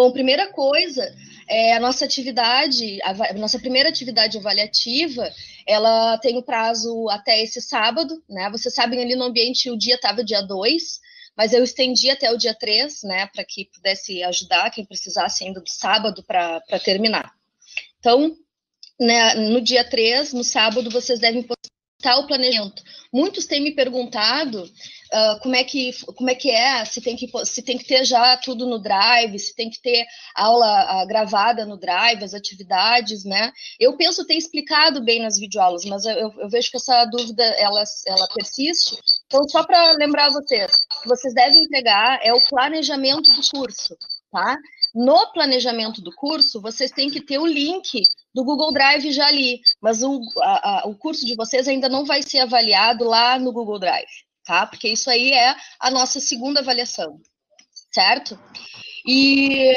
Bom, primeira coisa, a nossa atividade, a nossa primeira atividade avaliativa, ela tem o prazo até esse sábado, né? Vocês sabem, ali no ambiente o dia estava dia 2, mas eu estendi até o dia 3, né? Para que pudesse ajudar quem precisasse ainda do sábado para terminar. Então, né, no dia 3, no sábado, vocês devem postar o planejamento. Muitos têm me perguntado como é que é, se tem que ter já tudo no Drive, se tem que ter aula gravada no Drive, as atividades, né? Eu penso ter explicado bem nas videoaulas, mas eu vejo que essa dúvida, ela persiste. Então, só para lembrar vocês, o que vocês devem entregar é o planejamento do curso, tá? No planejamento do curso, vocês têm que ter o link do Google Drive já ali, mas o curso de vocês ainda não vai ser avaliado lá no Google Drive, tá? Porque isso aí é a nossa segunda avaliação, certo? E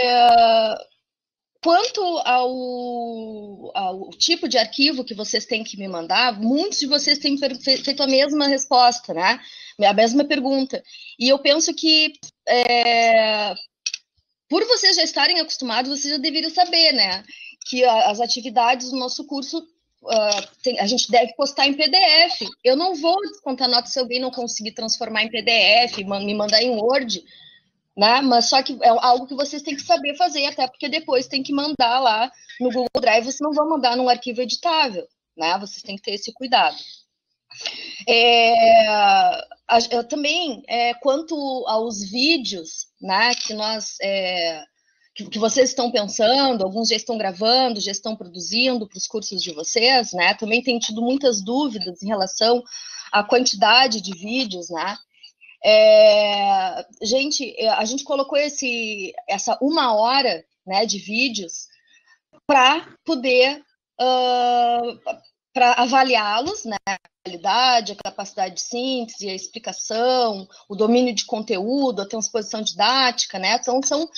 quanto ao tipo de arquivo que vocês têm que me mandar, muitos de vocês têm feito a mesma resposta, né? A mesma pergunta. E eu penso que por vocês já estarem acostumados, vocês já deveriam saber, né? Que as atividades do nosso curso a gente deve postar em PDF. Eu não vou descontar nota se alguém não conseguir transformar em PDF, me mandar em Word, né? Mas só que é algo que vocês têm que saber fazer, até porque depois tem que mandar lá no Google Drive, vocês não vão mandar num arquivo editável, né? Vocês têm que ter esse cuidado. Também, quanto aos vídeos, né, que nós... que vocês estão pensando, alguns já estão gravando, já estão produzindo para os cursos de vocês, né? Também tem tido muitas dúvidas em relação à quantidade de vídeos, né? Gente, a gente colocou essa 1 hora, né, de vídeos para poder para avaliá-los, né? A qualidade, a capacidade de síntese, a explicação, o domínio de conteúdo, a transposição didática, né? Então, são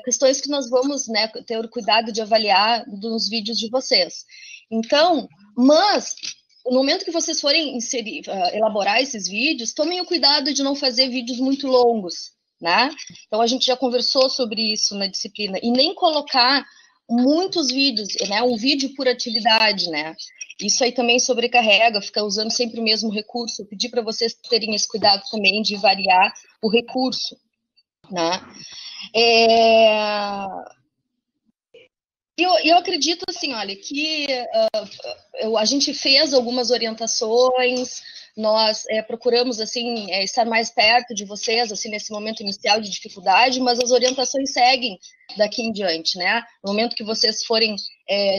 questões que nós vamos, né, ter o cuidado de avaliar nos vídeos de vocês. Então, mas, no momento que vocês forem elaborar esses vídeos, tomem o cuidado de não fazer vídeos muito longos, né? Então, a gente já conversou sobre isso na disciplina, e nem colocar muitos vídeos, né? Um vídeo por atividade, né? Isso aí também sobrecarrega, fica usando sempre o mesmo recurso. Eu pedi para vocês terem esse cuidado também de variar o recurso, né? Eu acredito, assim, olha, que a gente fez algumas orientações, nós procuramos, assim, estar mais perto de vocês, assim, nesse momento inicial de dificuldade, mas as orientações seguem daqui em diante, né? No momento que vocês forem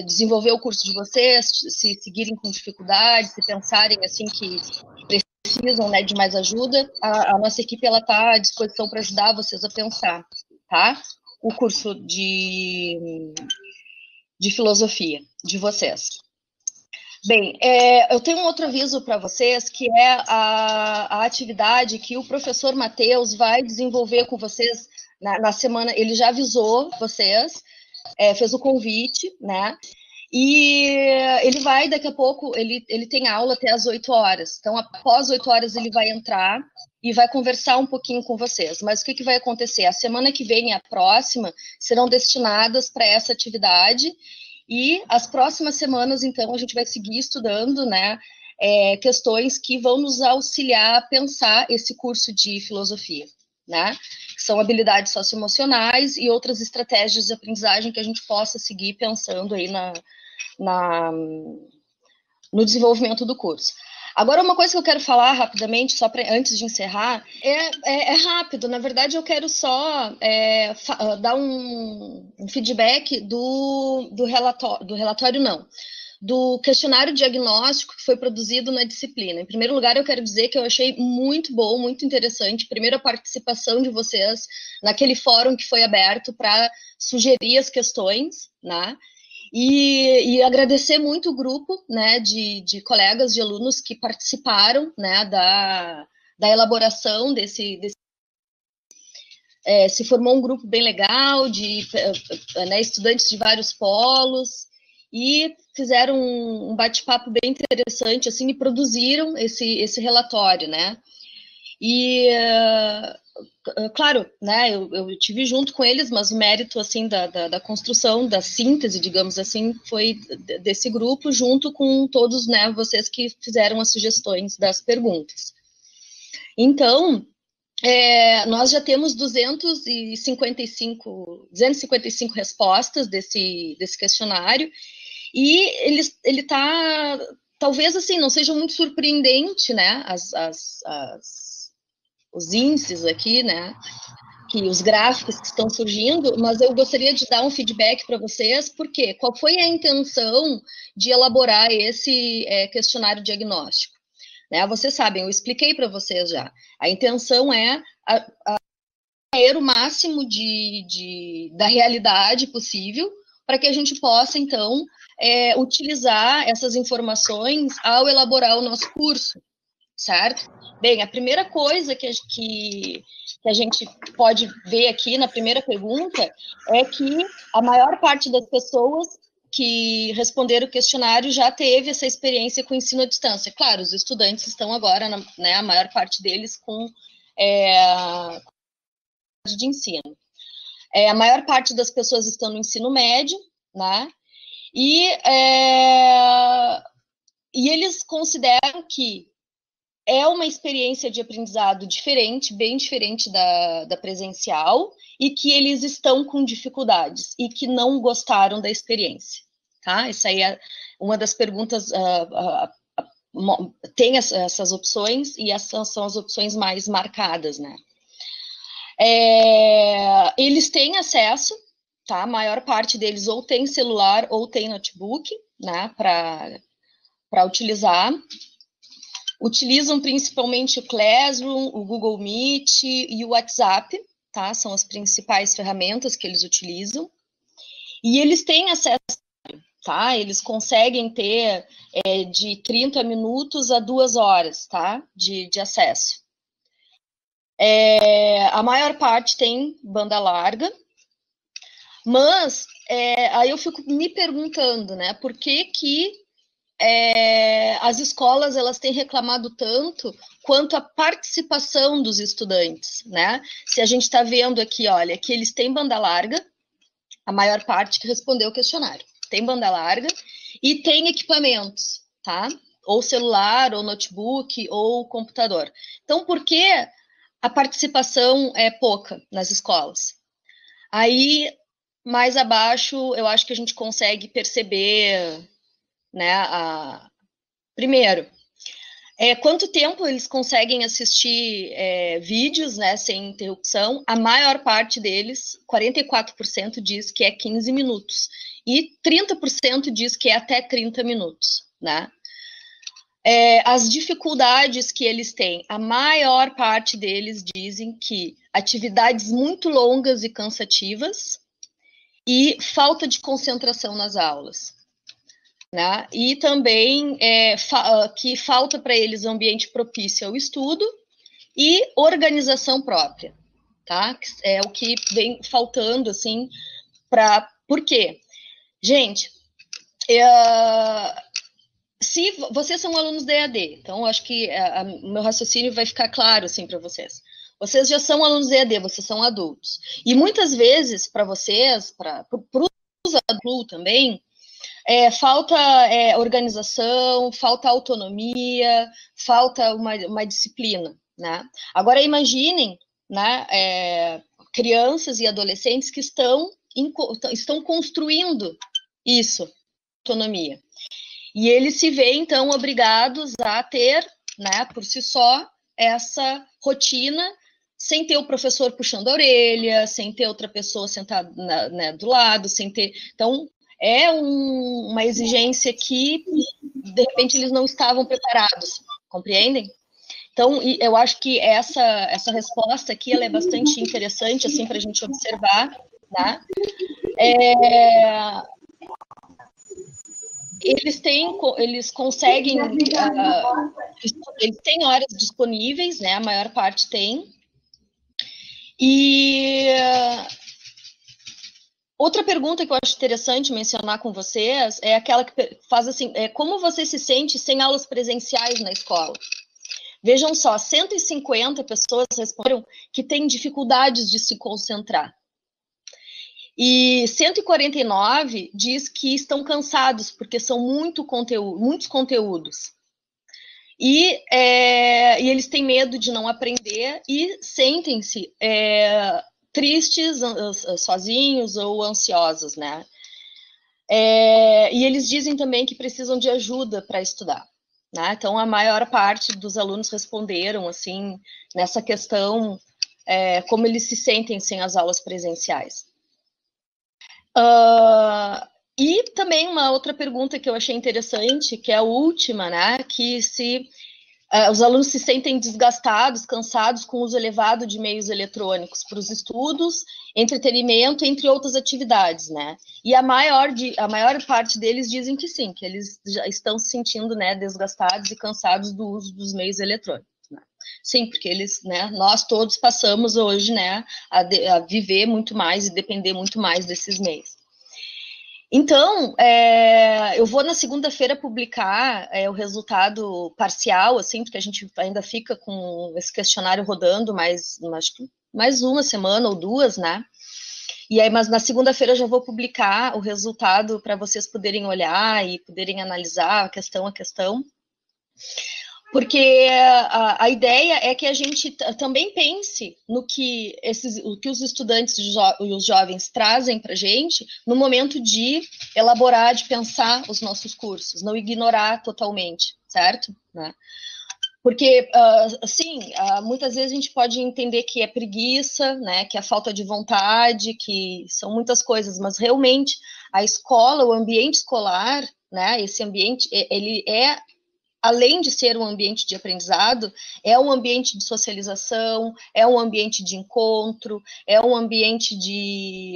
desenvolver o curso de vocês, se seguirem com dificuldade, se pensarem, assim, que precisam, né, de mais ajuda, a nossa equipe, ela está à disposição para ajudar vocês a pensar, tá? O curso de filosofia de vocês. Bem, eu tenho um outro aviso para vocês, que é a atividade que o professor Matheus vai desenvolver com vocês na semana. Ele já avisou vocês, fez o convite, né? E ele vai, daqui a pouco, ele tem aula até às 8 horas. Então, após 8 horas, ele vai entrar e vai conversar um pouquinho com vocês. Mas o que vai acontecer? A semana que vem e a próxima serão destinadas para essa atividade. E as próximas semanas, então, a gente vai seguir estudando, né, questões que vão nos auxiliar a pensar esse curso de filosofia, né? São habilidades socioemocionais e outras estratégias de aprendizagem que a gente possa seguir pensando aí no desenvolvimento do curso. Agora, uma coisa que eu quero falar rapidamente, só antes de encerrar, é rápido. Na verdade, eu quero só dar um feedback do relatório, não, do questionário diagnóstico que foi produzido na disciplina. Em primeiro lugar, eu quero dizer que eu achei muito bom, muito interessante, primeiro, a participação de vocês naquele fórum que foi aberto para sugerir as questões, né? E agradecer muito o grupo, né, de colegas, de alunos que participaram, né, da elaboração se formou um grupo bem legal, né, estudantes de vários polos, e fizeram um bate-papo bem interessante, assim, e produziram esse relatório, né. E claro, né, eu tive junto com eles, mas o mérito, assim, da construção, da síntese, digamos assim, foi desse grupo, junto com todos, né, vocês que fizeram as sugestões das perguntas. Então, nós já temos 255 respostas desse questionário, e ele está, talvez, assim, não seja muito surpreendente, né, os índices aqui, né, que os gráficos que estão surgindo, mas eu gostaria de dar um feedback para vocês, porque qual foi a intenção de elaborar esse questionário diagnóstico? Né? Vocês sabem, eu expliquei para vocês já. A intenção é ter o máximo da realidade possível para que a gente possa, então, utilizar essas informações ao elaborar o nosso curso, certo? Bem, a primeira coisa que a gente pode ver aqui na primeira pergunta é que a maior parte das pessoas que responderam o questionário já teve essa experiência com ensino à distância. Claro, os estudantes estão agora, né, a maior parte deles com de ensino. A maior parte das pessoas estão no ensino médio, né? E eles consideram que é uma experiência de aprendizado diferente, bem diferente da presencial, e que eles estão com dificuldades e que não gostaram da experiência, tá? Essa aí é uma das perguntas, tem essas opções, e essas são as opções mais marcadas, né? Eles têm acesso, tá? A maior parte deles ou tem celular ou tem notebook, né, para utilizar. Utilizam principalmente o Classroom, o Google Meet e o WhatsApp, tá? São as principais ferramentas que eles utilizam. E eles têm acesso, tá? Eles conseguem ter de 30 minutos a 2 horas, tá? De acesso. A maior parte tem banda larga, mas aí eu fico me perguntando, né? Por que as escolas elas têm reclamado tanto quanto a participação dos estudantes, né? Se a gente está vendo aqui, olha, que eles têm banda larga, a maior parte que respondeu o questionário tem banda larga e tem equipamentos, tá? Ou celular, ou notebook, ou computador. Então, por que a participação é pouca nas escolas? Aí, mais abaixo, eu acho que a gente consegue perceber, né, primeiro, quanto tempo eles conseguem assistir vídeos, né, sem interrupção. A maior parte deles, 44%, diz que é 15 minutos. E 30% diz que é até 30 minutos, né? As dificuldades que eles têm, a maior parte deles dizem que atividades muito longas e cansativas e falta de concentração nas aulas. Né? E também que falta para eles um ambiente propício ao estudo e organização própria, tá? É o que vem faltando, assim, por quê? Gente, se vocês são alunos da EAD, então acho que o meu raciocínio vai ficar claro, assim, para vocês. Vocês já são alunos da EAD, vocês são adultos. E muitas vezes, para vocês, para os adultos também, falta organização, falta autonomia, falta uma disciplina, né? Agora, imaginem, né, crianças e adolescentes que estão construindo isso, autonomia. E eles se veem, então, obrigados a ter, né, por si só, essa rotina, sem ter o professor puxando a orelha, sem ter outra pessoa sentada, né, do lado, sem ter... Então, uma exigência que, de repente, eles não estavam preparados, compreendem? Então, eu acho que essa resposta aqui ela é bastante interessante, assim, para a gente observar, né? Eles conseguem, eles têm horas disponíveis, né? A maior parte tem. E outra pergunta que eu acho interessante mencionar com vocês é aquela que faz assim, como você se sente sem aulas presenciais na escola? Vejam só, 150 pessoas responderam que têm dificuldades de se concentrar. E 149 diz que estão cansados, porque são muitos conteúdos. E eles têm medo de não aprender e sentem-se tristes, sozinhos ou ansiosos, né? E eles dizem também que precisam de ajuda para estudar, né? Então, a maior parte dos alunos responderam, assim, nessa questão, como eles se sentem sem as aulas presenciais. E também uma outra pergunta que eu achei interessante, que é a última, né? Que se os alunos se sentem desgastados, cansados com o uso elevado de meios eletrônicos para os estudos, entretenimento, entre outras atividades, né? E a maior parte deles dizem que sim, que eles já estão se sentindo, né, desgastados e cansados do uso dos meios eletrônicos. Né? Sim, porque eles, né, nós todos passamos hoje, né, a viver muito mais e depender muito mais desses meios. Então, eu vou na segunda-feira publicar o resultado parcial, assim, porque a gente ainda fica com esse questionário rodando mais uma semana ou duas, né? E aí, mas na segunda-feira eu já vou publicar o resultado para vocês poderem olhar e poderem analisar a questão. Porque a ideia é que a gente também pense no que os estudantes e os jovens trazem para a gente no momento de elaborar, de pensar os nossos cursos, não ignorar totalmente, certo? Né? Porque, assim, muitas vezes a gente pode entender que é preguiça, né, que é falta de vontade, que são muitas coisas, mas realmente a escola, o ambiente escolar, né, esse ambiente, ele além de ser um ambiente de aprendizado, é um ambiente de socialização, é um ambiente de encontro, é um ambiente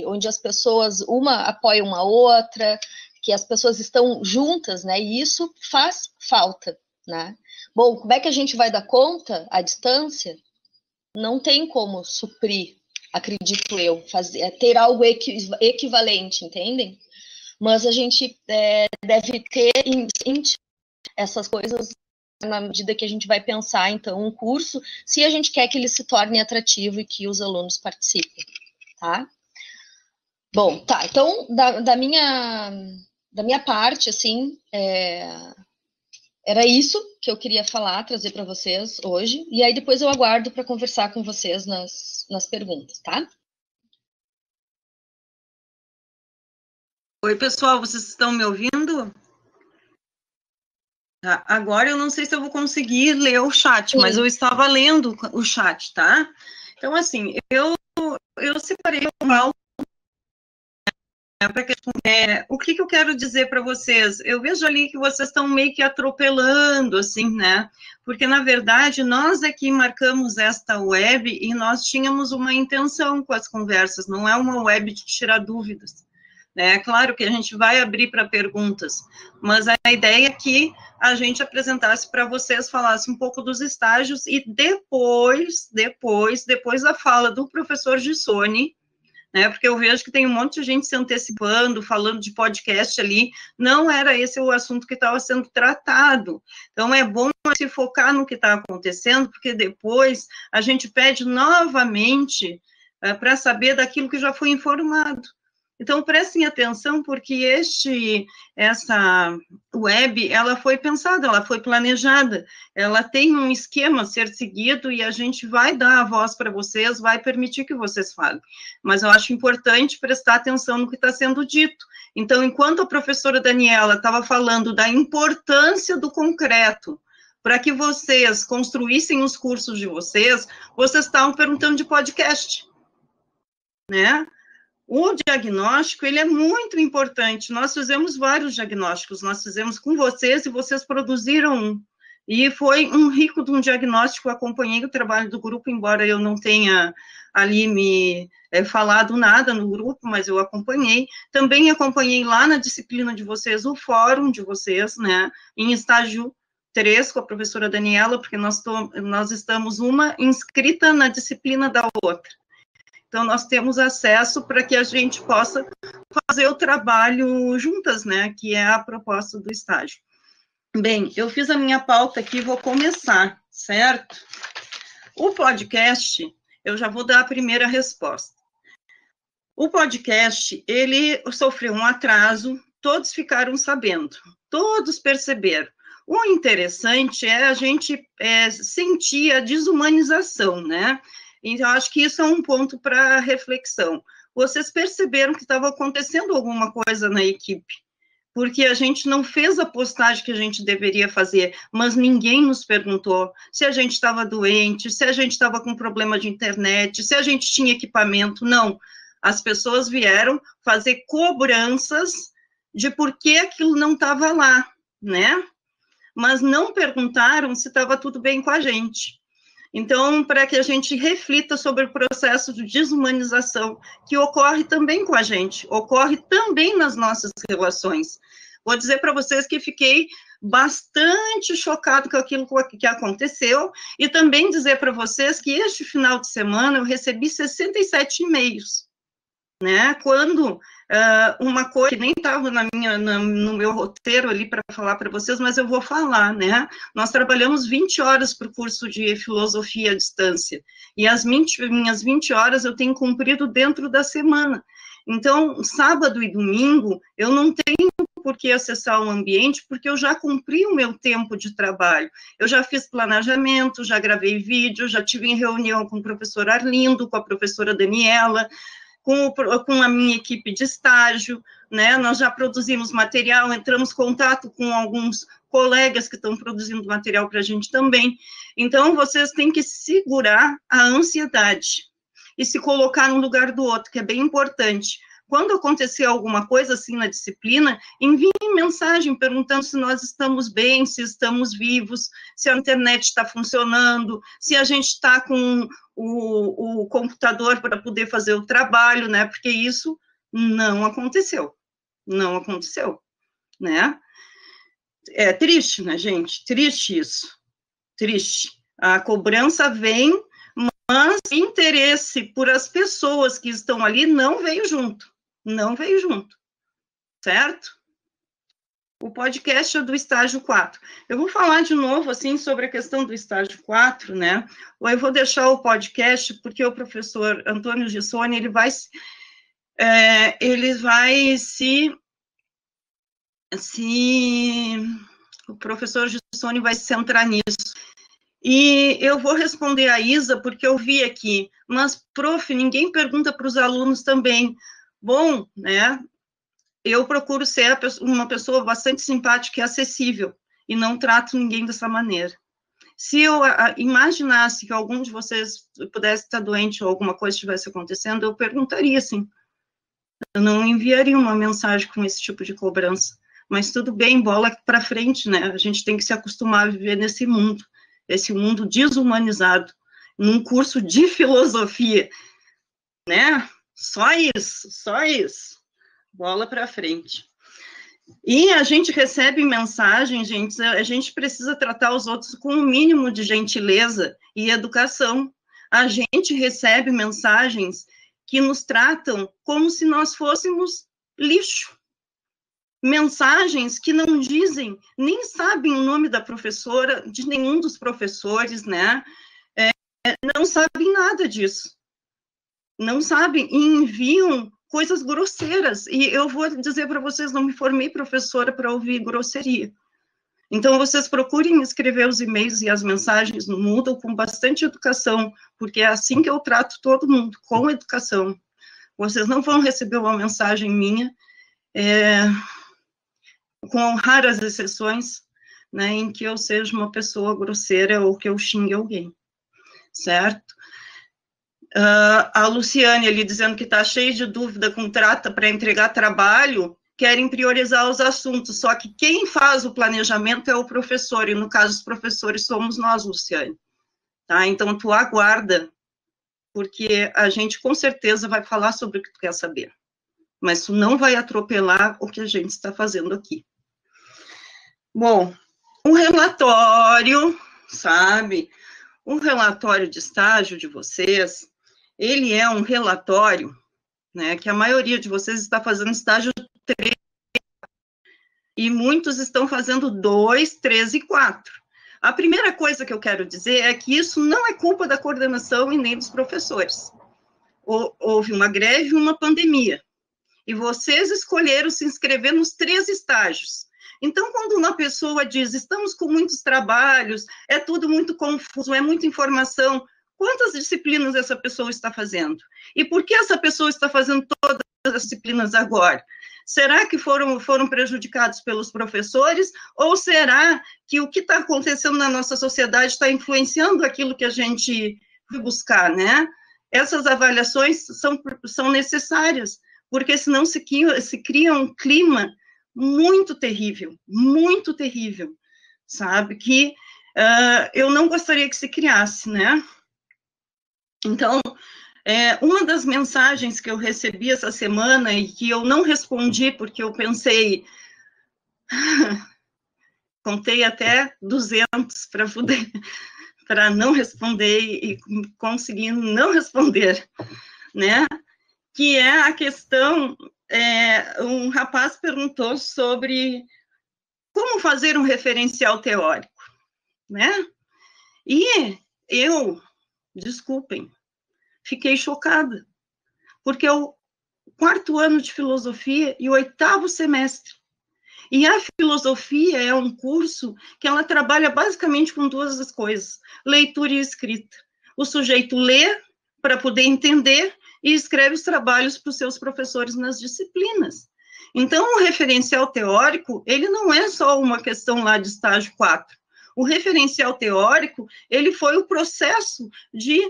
onde as pessoas, uma apoia uma outra, que as pessoas estão juntas, né? E isso faz falta, né? Bom, como é que a gente vai dar conta à distância? Não tem como suprir, acredito eu, ter algo equivalente, entendem? Mas a gente deve ter essas coisas na medida que a gente vai pensar, então, um curso, se a gente quer que ele se torne atrativo e que os alunos participem, tá? Bom, tá, então, da minha parte, assim, era isso que eu queria falar, trazer para vocês hoje, e aí depois eu aguardo para conversar com vocês nas perguntas, tá? Oi, pessoal, vocês estão me ouvindo? Tá, agora eu não sei se eu vou conseguir ler o chat, mas eu estava lendo o chat, tá? Então, assim, eu separei um áudio para o que eu quero dizer para vocês? Eu vejo ali que vocês estão meio que atropelando, assim, né? Porque, na verdade, nós aqui marcamos esta web e nós tínhamos uma intenção com as conversas, não é uma web de tirar dúvidas. É claro que a gente vai abrir para perguntas, mas a ideia é que a gente apresentasse para vocês, falasse um pouco dos estágios e depois da fala do professor Gissoni, né, porque eu vejo que tem um monte de gente se antecipando, falando de podcast ali, não era esse o assunto que estava sendo tratado. Então, é bom se focar no que está acontecendo, porque depois a gente pede novamente para saber daquilo que já foi informado. Então, prestem atenção, porque essa web, ela foi pensada, ela foi planejada, ela tem um esquema a ser seguido e a gente vai dar a voz para vocês, vai permitir que vocês falem. Mas eu acho importante prestar atenção no que está sendo dito. Então, enquanto a professora Daniela estava falando da importância do concreto, para que vocês construíssem os cursos de vocês estavam perguntando de podcast, né? O diagnóstico, ele é muito importante. Nós fizemos vários diagnósticos, nós fizemos com vocês e vocês produziram um. E foi um rico de um diagnóstico, eu acompanhei o trabalho do grupo, embora eu não tenha ali me falado nada no grupo, mas eu acompanhei. Também acompanhei lá na disciplina de vocês, o fórum de vocês, né, em estágio 3 com a professora Daniela, porque nós estamos uma inscrita na disciplina da outra. Então, nós temos acesso para que a gente possa fazer o trabalho juntas, né, que é a proposta do estágio. Bem, eu fiz a minha pauta aqui, vou começar, certo? O podcast, eu já vou dar a primeira resposta. O podcast, ele sofreu um atraso, todos ficaram sabendo, todos perceberam. O interessante é a gente sentir a desumanização, né? Então, acho que isso é um ponto para reflexão. Vocês perceberam que estava acontecendo alguma coisa na equipe, porque a gente não fez a postagem que a gente deveria fazer, mas ninguém nos perguntou se a gente estava doente, se a gente estava com problema de internet, se a gente tinha equipamento, não. As pessoas vieram fazer cobranças de por que aquilo não estava lá, né? Mas não perguntaram se estava tudo bem com a gente. Então, para que a gente reflita sobre o processo de desumanização que ocorre também com a gente, ocorre também nas nossas relações. Vou dizer para vocês que fiquei bastante chocado com aquilo que aconteceu e também dizer para vocês que este final de semana eu recebi 67 e-mails, né? Quando uma coisa que nem estava no meu roteiro ali para falar para vocês, mas eu vou falar, né? Nós trabalhamos 20 horas para o curso de filosofia à distância, e as minhas 20 horas eu tenho cumprido dentro da semana. Então, sábado e domingo, eu não tenho por que acessar o ambiente, porque eu já cumpri o meu tempo de trabalho. Eu já fiz planejamento, já gravei vídeo, já tive em reunião com o professor Arlindo, com a professora Daniela, com a minha equipe de estágio, né? Nós já produzimos material, entramos em contato com alguns colegas que estão produzindo material para a gente também. Então, vocês têm que segurar a ansiedade e se colocar no lugar do outro, que é bem importante. Quando acontecer alguma coisa assim na disciplina, enviem mensagem perguntando se nós estamos bem, se estamos vivos, se a internet está funcionando, se a gente está com o computador para poder fazer o trabalho, né? Porque isso não aconteceu, né? É triste, né, gente? Triste isso, triste. A cobrança vem, mas o interesse por as pessoas que estão ali não veio junto, certo? O podcast é do estágio 4. Eu vou falar de novo, assim, sobre a questão do estágio 4, né? Ou eu vou deixar o podcast, porque o professor Antônio Gissoni, ele vai o professor Gissoni vai se centrar nisso. E eu vou responder a Isa, porque eu vi aqui, mas, prof, ninguém pergunta para os alunos também. Bom, né, eu procuro ser uma pessoa bastante simpática e acessível, e não trato ninguém dessa maneira. Se eu imaginasse que algum de vocês pudesse estar doente ou alguma coisa estivesse acontecendo, eu perguntaria, assim. Eu não enviaria uma mensagem com esse tipo de cobrança. Mas tudo bem, bola para frente, né? A gente tem que se acostumar a viver nesse mundo, esse mundo desumanizado, num curso de filosofia, né? Só isso. Bola para frente. E a gente recebe mensagem, gente, a gente precisa tratar os outros com um mínimo de gentileza e educação. A gente recebe mensagens que nos tratam como se nós fôssemos lixo. Mensagens que não dizem, nem sabem o nome da professora, de nenhum dos professores, né? Não sabem nada disso. Não sabem e enviam coisas grosseiras. E eu vou dizer para vocês, não me formei professora para ouvir grosseria. Então, vocês procurem escrever os e-mails e as mensagens no Moodle com bastante educação, porque é assim que eu trato todo mundo, com educação. Vocês não vão receber uma mensagem minha, com raras exceções, né, em que eu seja uma pessoa grosseira ou que eu xingue alguém, certo? A Luciane ali dizendo que está cheia de dúvida com trata para entregar trabalho, querem priorizar os assuntos, só que quem faz o planejamento é o professor, e no caso os professores somos nós, Luciane, tá? Então tu aguarda, porque a gente com certeza vai falar sobre o que tu quer saber, mas tu não vai atropelar o que a gente está fazendo aqui. Bom, um relatório, sabe, um relatório de estágio de vocês, ele é um relatório, né, que a maioria de vocês está fazendo estágio 3, e muitos estão fazendo 2, 3 e 4. A primeira coisa que eu quero dizer é que isso não é culpa da coordenação e nem dos professores. Houve uma greve e uma pandemia, e vocês escolheram se inscrever nos 3 estágios. Então, quando uma pessoa diz, estamos com muitos trabalhos, é tudo muito confuso, é muita informação, quantas disciplinas essa pessoa está fazendo? E por que essa pessoa está fazendo todas as disciplinas agora? Será que foram prejudicados pelos professores? Ou será que o que está acontecendo na nossa sociedade está influenciando aquilo que a gente vai buscar, né? Essas avaliações são necessárias, porque senão se cria um clima muito terrível, sabe? Que eu não gostaria que se criasse, né? Então, uma das mensagens que eu recebi essa semana e que eu não respondi porque eu pensei, contei até 200 para não responder e conseguir não responder, né? Que é a questão, um rapaz perguntou sobre como fazer um referencial teórico, né? E eu, desculpem, fiquei chocada, porque é o 4º ano de filosofia e o 8º semestre. E a filosofia é um curso que ela trabalha basicamente com 2 coisas, leitura e escrita. O sujeito lê para poder entender e escreve os trabalhos para os seus professores nas disciplinas. Então, o referencial teórico, ele não é só uma questão lá de estágio 4. O referencial teórico, ele foi o processo de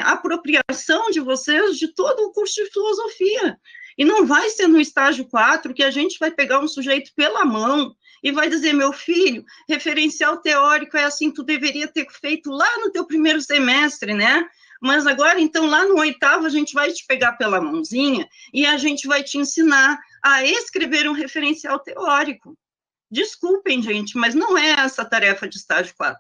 apropriação de vocês de todo o curso de filosofia. E não vai ser no estágio 4 que a gente vai pegar um sujeito pela mão e vai dizer, meu filho, referencial teórico é assim, tu deveria ter feito lá no teu 1º semestre, né? Mas agora, então, lá no 8º, a gente vai te pegar pela mãozinha e a gente vai te ensinar a escrever um referencial teórico. Desculpem, gente, mas não é essa a tarefa de estágio 4.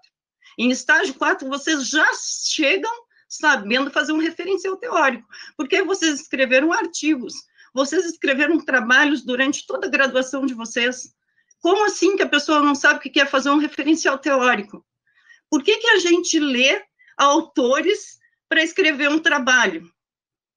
Em estágio 4, vocês já chegam sabendo fazer um referencial teórico, porque vocês escreveram artigos, vocês escreveram trabalhos durante toda a graduação de vocês. Como assim que a pessoa não sabe o que é fazer um referencial teórico? Por que a gente lê autores para escrever um trabalho?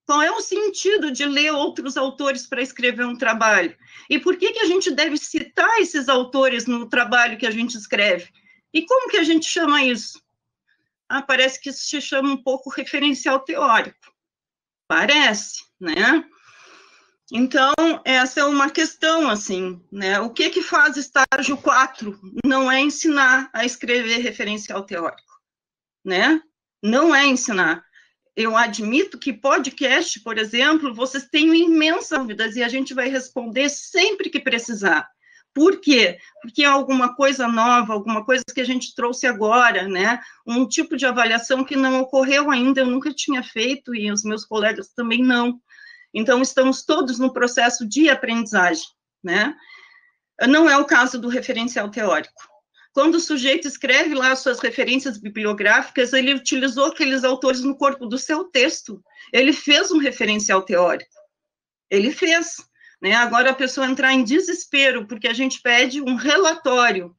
Qual é o sentido de ler outros autores para escrever um trabalho? E por que a gente deve citar esses autores no trabalho que a gente escreve? E como que a gente chama isso? Parece que isso se chama um pouco referencial teórico. Parece, né? Então, essa é uma questão, assim, né? O que faz estágio 4? Não é ensinar a escrever referencial teórico, né? Não é ensinar. Eu admito que podcast, por exemplo, vocês têm imensas dúvidas e a gente vai responder sempre que precisar. Por quê? Porque é alguma coisa nova, alguma coisa que a gente trouxe agora, né? Um tipo de avaliação que não ocorreu ainda, eu nunca tinha feito e os meus colegas também não. Então, estamos todos no processo de aprendizagem, né? Não é o caso do referencial teórico. Quando o sujeito escreve lá as suas referências bibliográficas, ele utilizou aqueles autores no corpo do seu texto. Ele fez um referencial teórico. Ele fez. Né? Agora, a pessoa entrar em desespero, porque a gente pede um relatório,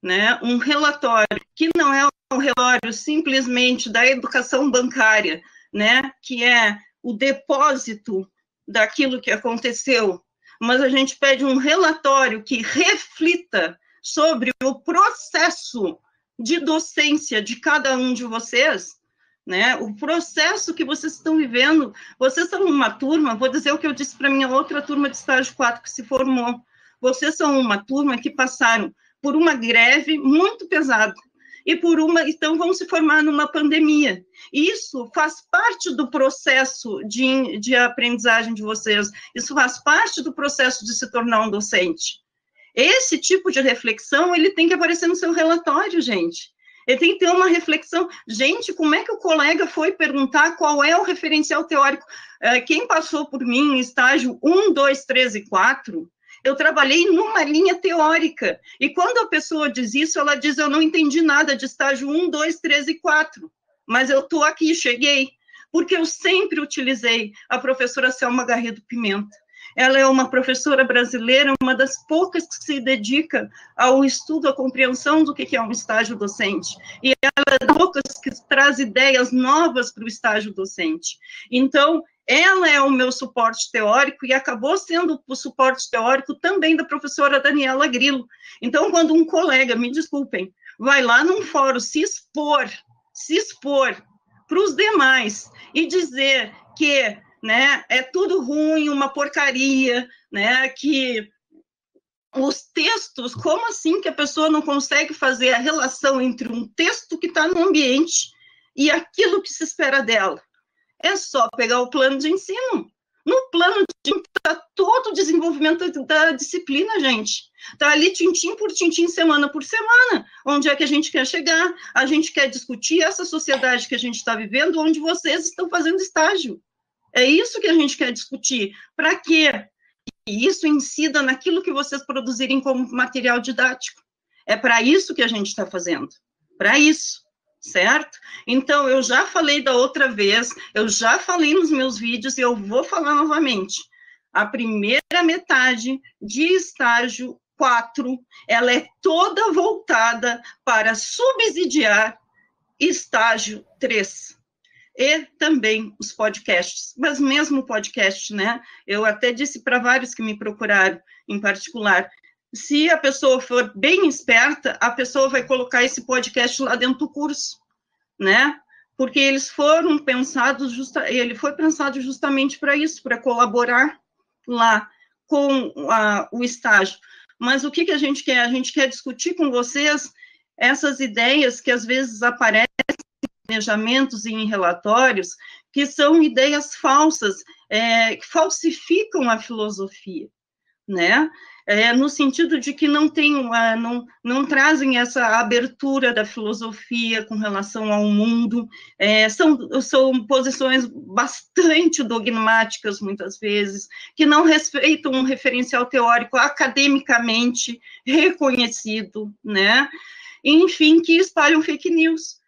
né? Um relatório que não é um relatório simplesmente da educação bancária, né? Que é o depósito daquilo que aconteceu, mas a gente pede um relatório que reflita sobre o processo de docência de cada um de vocês, né? O processo que vocês estão vivendo. Vocês são uma turma, vou dizer o que eu disse para minha outra turma de estágio 4 que se formou. Vocês são uma turma que passaram por uma greve muito pesada e então vão se formar numa pandemia. Isso faz parte do processo de aprendizagem de vocês, isso faz parte do processo de se tornar um docente. Esse tipo de reflexão, ele tem que aparecer no seu relatório, gente. Ele tem que ter uma reflexão. Gente, como é que o colega foi perguntar qual é o referencial teórico? Quem passou por mim em estágio 1, 2, 3 e 4, eu trabalhei numa linha teórica. E quando a pessoa diz isso, ela diz, eu não entendi nada de estágio 1, 2, 3 e 4, mas eu estou aqui, cheguei. Porque eu sempre utilizei a professora Selma Garrido Pimenta. Ela é uma professora brasileira, uma das poucas que se dedica ao estudo, à compreensão do que é um estágio docente. E ela é das poucas que traz ideias novas para o estágio docente. Então, ela é o meu suporte teórico e acabou sendo o suporte teórico também da professora Daniela Grillo. Então, quando um colega, me desculpem, vai lá num fórum se expor para os demais e dizer que, né, é tudo ruim, uma porcaria, né, que os textos, como assim que a pessoa não consegue fazer a relação entre um texto que está no ambiente e aquilo que se espera dela? É só pegar o plano de ensino. No plano de ensino está todo o desenvolvimento da disciplina, gente. Está ali tintim por tintim, semana por semana. Onde é que a gente quer chegar? A gente quer discutir essa sociedade que a gente está vivendo, onde vocês estão fazendo estágio. É isso que a gente quer discutir. Para quê? Que isso incida naquilo que vocês produzirem como material didático. É para isso que a gente está fazendo. Para isso. Certo? Então, eu já falei da outra vez, eu já falei nos meus vídeos e eu vou falar novamente. A primeira metade de estágio 4, ela é toda voltada para subsidiar estágio 3. E também os podcasts, mas mesmo o podcast, né? Eu até disse para vários que me procuraram, em particular, se a pessoa for bem esperta, a pessoa vai colocar esse podcast lá dentro do curso, né? Porque eles foram pensados, ele foi pensado justamente para isso, para colaborar lá com o estágio. Mas o que a gente quer? A gente quer discutir com vocês essas ideias que às vezes aparecem em planejamentos e em relatórios, que são ideias falsas, que falsificam a filosofia, né? No sentido de que não trazem essa abertura da filosofia com relação ao mundo, são posições bastante dogmáticas, muitas vezes, que não respeitam um referencial teórico academicamente reconhecido, né? Enfim, que espalham fake news.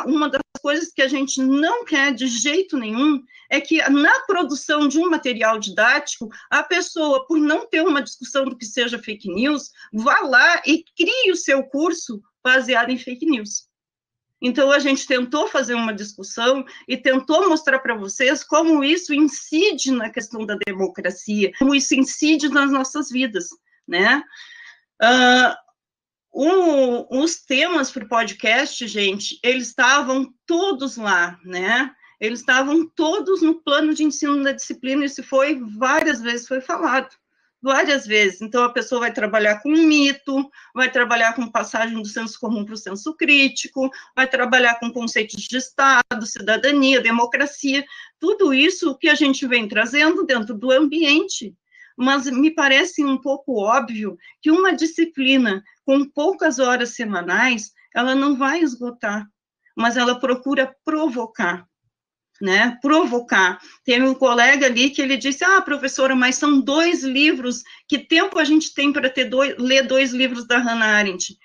Uma das coisas que a gente não quer de jeito nenhum é que na produção de um material didático, a pessoa, por não ter uma discussão do que seja fake news, vá lá e crie o seu curso baseado em fake news. Então, a gente tentou fazer uma discussão e tentou mostrar para vocês como isso incide na questão da democracia, como isso incide nas nossas vidas, né? Os temas para o podcast, gente, eles estavam todos lá, né? Eles estavam todos no plano de ensino da disciplina, isso foi várias vezes, foi falado, várias vezes. Então, a pessoa vai trabalhar com mito, vai trabalhar com passagem do senso comum para o senso crítico, vai trabalhar com conceitos de Estado, cidadania, democracia, tudo isso que a gente vem trazendo dentro do ambiente. Mas me parece um pouco óbvio que uma disciplina com poucas horas semanais, ela não vai esgotar, mas ela procura provocar, né? Provocar. Tem um colega ali que ele disse, professora, mas são 2 livros, que tempo a gente tem para ler 2 livros da Hannah Arendt?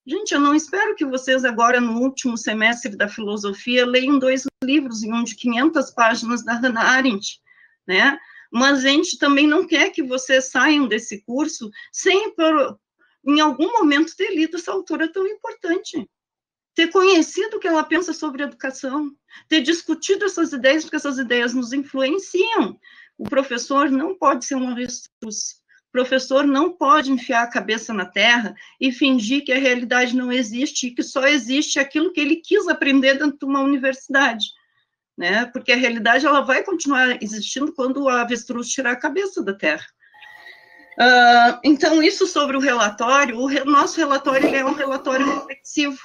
Gente, eu não espero que vocês agora, no último semestre da filosofia, leiam 2 livros, em um de 500 páginas da Hannah Arendt, né? Mas a gente também não quer que vocês saiam desse curso sem, em algum momento, ter lido essa autora tão importante. Ter conhecido o que ela pensa sobre educação, ter discutido essas ideias, porque essas ideias nos influenciam. O professor não pode ser um avestruz. O professor não pode enfiar a cabeça na terra e fingir que a realidade não existe e que só existe aquilo que ele quis aprender dentro de uma universidade. Né? Porque a realidade ela vai continuar existindo quando o avestruz tirar a cabeça da terra. Então, isso sobre o relatório, nosso relatório ele é um relatório reflexivo.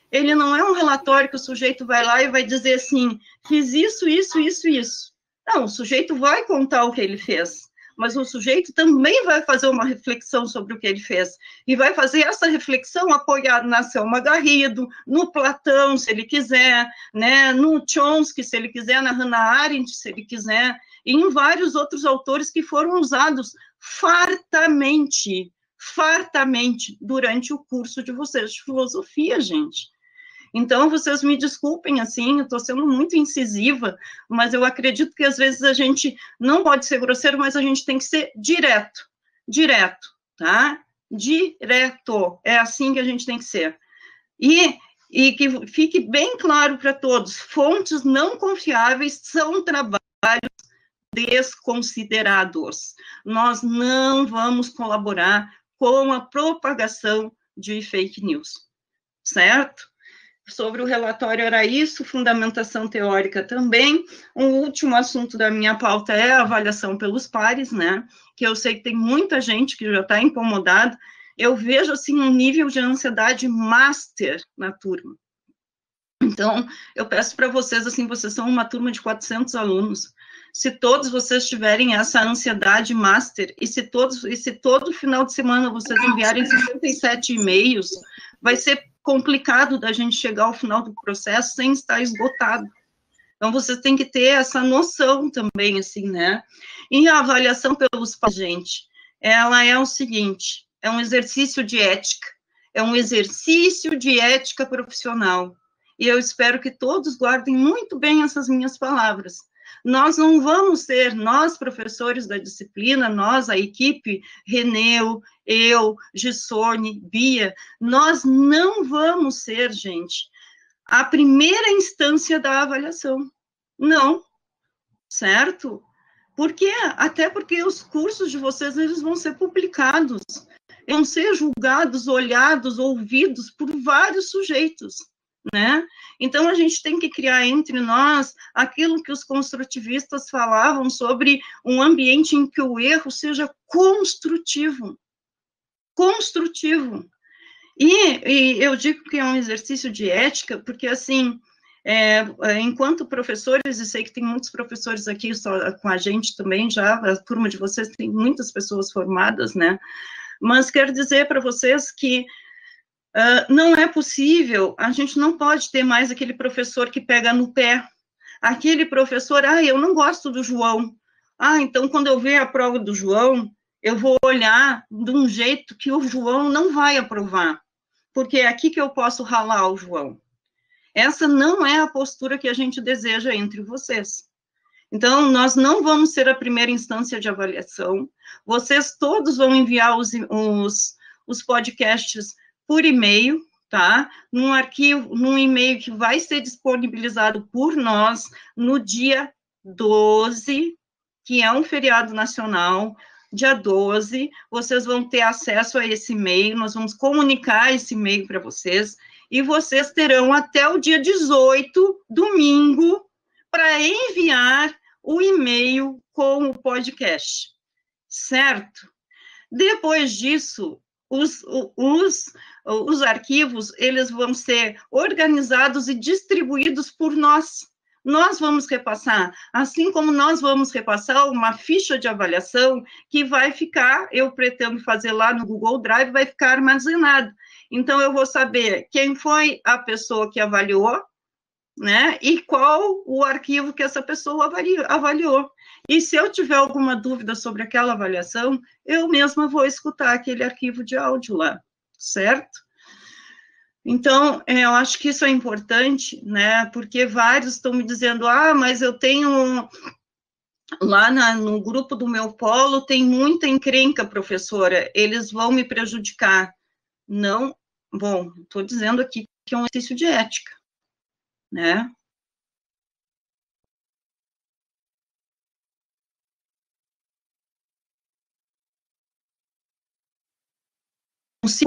Ele não é um relatório que o sujeito vai lá e vai dizer assim, fiz isso, isso, isso, isso. Não, o sujeito vai contar o que ele fez, mas o sujeito também vai fazer uma reflexão sobre o que ele fez, e vai fazer essa reflexão apoiada na Selma Garrido, no Platão, se ele quiser, né, no Chomsky, se ele quiser, na Hannah Arendt, se ele quiser, e em vários outros autores que foram usados fartamente durante o curso de vocês de filosofia, gente. Então, vocês me desculpem, assim, eu estou sendo muito incisiva, mas eu acredito que às vezes a gente não pode ser grosseiro, mas a gente tem que ser direto, tá? Direto, é assim que a gente tem que ser. E que fique bem claro para todos, fontes não confiáveis são trabalhos desconsiderados. Nós não vamos colaborar com a propagação de fake news, certo? Sobre o relatório era isso, fundamentação teórica também. O último assunto da minha pauta é a avaliação pelos pares, né? Que eu sei que tem muita gente que já está incomodada. Eu vejo, assim, um nível de ansiedade master na turma. Então, eu peço para vocês, assim, vocês são uma turma de 400 alunos. Se todos vocês tiverem essa ansiedade master, e se todo final de semana vocês enviarem 67 e-mails, vai ser complicado da gente chegar ao final do processo sem estar esgotado. Então, vocês têm que ter essa noção também, assim, né? E a avaliação pelos pacientes, ela é o seguinte, é um exercício de ética, profissional. E eu espero que todos guardem muito bem essas minhas palavras. Nós não vamos ser, nós, professores da disciplina, nós, a equipe, Reneu, eu, Gissone, Bia, nós não vamos ser, gente, a primeira instância da avaliação. Não, certo? Por quê? Até porque os cursos de vocês, eles vão ser publicados, vão ser julgados, olhados, ouvidos por vários sujeitos, né? Então, a gente tem que criar entre nós aquilo que os construtivistas falavam sobre um ambiente em que o erro seja construtivo. E eu digo que é um exercício de ética, porque, assim, enquanto professores, e sei que tem muitos professores aqui com a gente também, já, a turma de vocês tem muitas pessoas formadas, né? Mas quero dizer para vocês que não é possível, a gente não pode ter mais aquele professor que pega no pé, aquele professor, eu não gosto do João, então quando eu ver a prova do João, eu vou olhar de um jeito que o João não vai aprovar, porque é aqui que eu posso ralar o João. Essa não é a postura que a gente deseja entre vocês. Então, nós não vamos ser a primeira instância de avaliação, vocês todos vão enviar os podcasts por e-mail, tá? Num arquivo, num e-mail que vai ser disponibilizado por nós no dia 12, que é um feriado nacional, dia 12, vocês vão ter acesso a esse e-mail, nós vamos comunicar esse e-mail para vocês, e vocês terão até o dia 18, domingo, para enviar o e-mail com o podcast, certo? Depois disso, os arquivos, eles vão ser organizados e distribuídos por nós. Nós vamos repassar, assim como nós vamos repassar uma ficha de avaliação que vai ficar, eu pretendo fazer lá no Google Drive, vai ficar armazenado. Então, eu vou saber quem foi a pessoa que avaliou, né, e qual o arquivo que essa pessoa avaliou. E se eu tiver alguma dúvida sobre aquela avaliação, eu mesma vou escutar aquele arquivo de áudio lá, certo? Então, eu acho que isso é importante, né, porque vários estão me dizendo, mas eu tenho, lá no grupo do meu polo, tem muita encrenca, professora, eles vão me prejudicar. Não, bom, estou dizendo aqui que é um exercício de ética, né? Se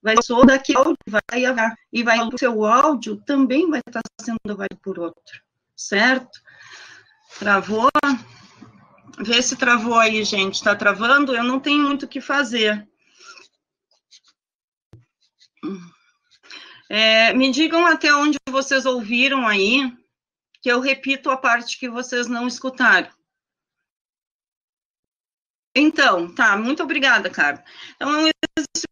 vai só daqui e vai o seu áudio também vai estar sendo avaliado por outro, certo? Travou? Vê se travou aí, gente. Está travando? Eu não tenho muito o que fazer. Me digam até onde vocês ouviram aí, que eu repito a parte que vocês não escutaram. Então, tá, muito obrigada, Carla. Então, é um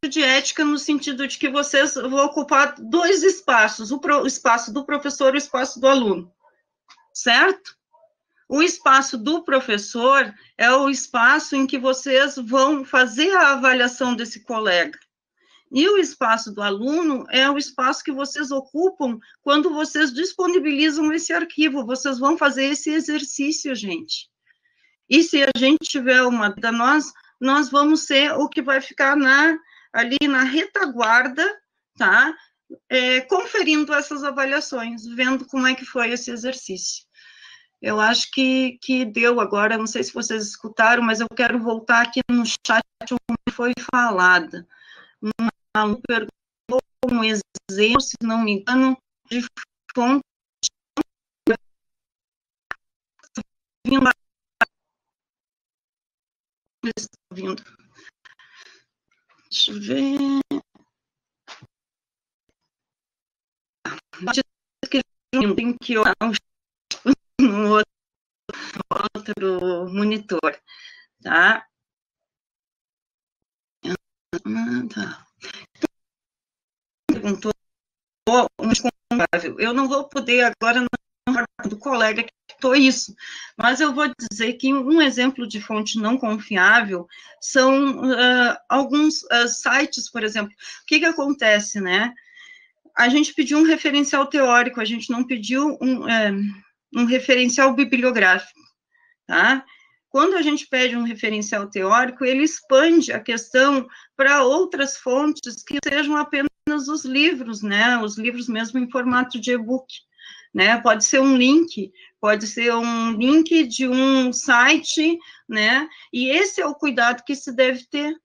de ética no sentido de que vocês vão ocupar dois espaços, o espaço do professor e o espaço do aluno, certo? O espaço do professor é o espaço em que vocês vão fazer a avaliação desse colega. E o espaço do aluno é o espaço que vocês ocupam quando vocês disponibilizam esse arquivo. Vocês vão fazer esse exercício, gente. E se a gente tiver uma dúvida, nós vamos ser o que vai ficar ali na retaguarda, tá? Conferindo essas avaliações, vendo como é que foi esse exercício. Eu acho que deu agora, não sei se vocês escutaram, mas eu quero voltar aqui no chat onde foi falada. Uma perguntou um exemplo, se não me engano, de fonte vindo. Deixa eu ver. Tem que olhar no outro monitor, tá? Tá. Perguntou eu não vou poder agora do colega que citou isso, mas eu vou dizer que um exemplo de fonte não confiável são alguns sites, por exemplo. O que acontece, né? A gente pediu um referencial teórico, a gente não pediu um referencial bibliográfico, tá? Quando a gente pede um referencial teórico, ele expande a questão para outras fontes que sejam apenas os livros, né? Os livros mesmo em formato de e-book, né? Pode ser um link de um site, né? E esse é o cuidado que se deve ter.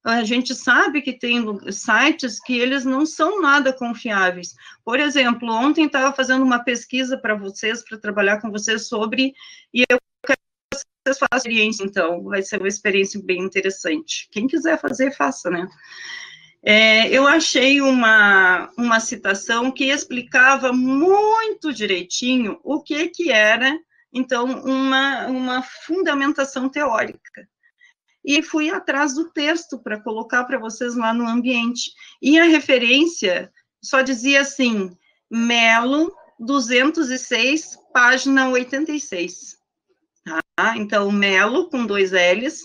A gente sabe que tem sites que eles não são nada confiáveis. Por exemplo, ontem estava fazendo uma pesquisa para vocês, para trabalhar com vocês sobre, e eu quero que vocês façam experiência, então, vai ser uma experiência bem interessante. Quem quiser fazer, faça, né? Eu achei uma citação que explicava muito direitinho o que era, então, uma fundamentação teórica. E fui atrás do texto para colocar para vocês lá no ambiente. E a referência só dizia assim, Melo 206, página 86. Tá? Então, Melo, com 2 L's,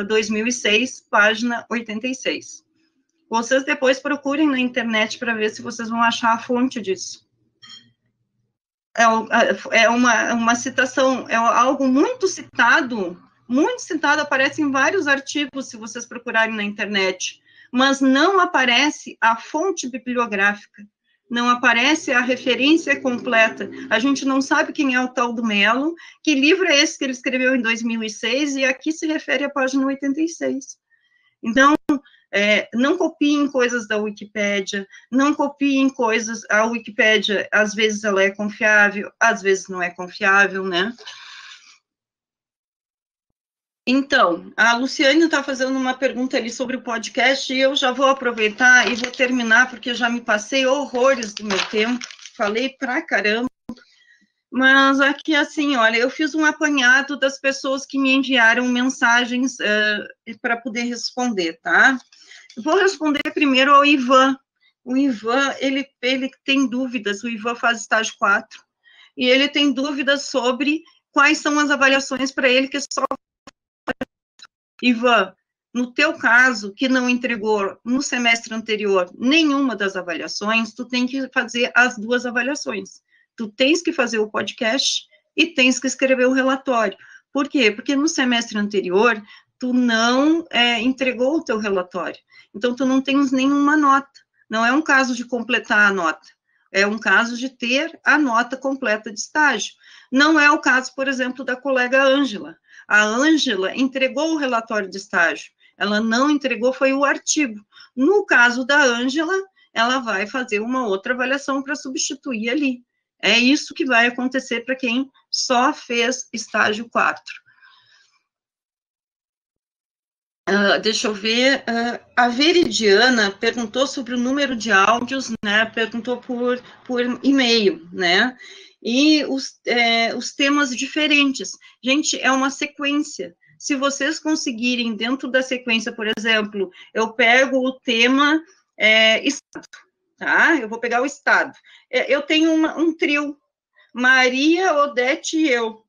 2006, página 86. Vocês depois procurem na internet para ver se vocês vão achar a fonte disso. É uma citação, é algo muito citado, aparece em vários artigos, se vocês procurarem na internet, mas não aparece a fonte bibliográfica, não aparece a referência completa. A gente não sabe quem é o tal do Melo, que livro é esse que ele escreveu em 2006, e aqui se refere à página 86. Então, não copiem coisas da Wikipédia, não copiem coisas, a Wikipédia, às vezes ela é confiável, às vezes não é confiável, né? Então, a Luciane está fazendo uma pergunta ali sobre o podcast, e eu já vou aproveitar e vou terminar, porque já me passei horrores do meu tempo, falei pra caramba, mas aqui, assim, olha, eu fiz um apanhado das pessoas que me enviaram mensagens para poder responder, tá? Eu vou responder primeiro ao Ivan. O Ivan, ele tem dúvidas, o Ivan faz estágio 4, e ele tem dúvidas sobre quais são as avaliações para ele, que é só... Ivan, no teu caso, que não entregou no semestre anterior nenhuma das avaliações, tu tem que fazer as 2 avaliações. Tu tens que fazer o podcast e tens que escrever o relatório. Por quê? Porque no semestre anterior, tu não entregou o teu relatório. Então, tu não tens nenhuma nota. Não é um caso de completar a nota. É um caso de ter a nota completa de estágio. Não é o caso, por exemplo, da colega Ângela. A Ângela entregou o relatório de estágio. Ela não entregou, foi o artigo. No caso da Ângela, ela vai fazer uma outra avaliação para substituir ali. É isso que vai acontecer para quem só fez estágio 4. Deixa eu ver, a Veridiana perguntou sobre o número de áudios, né, perguntou por e-mail, né, e os temas diferentes. Gente, é uma sequência. se vocês conseguirem, dentro da sequência, por exemplo, eu pego o tema Estado, tá? Eu vou pegar o Estado. Eu tenho um trio, Maria, Odete e eu.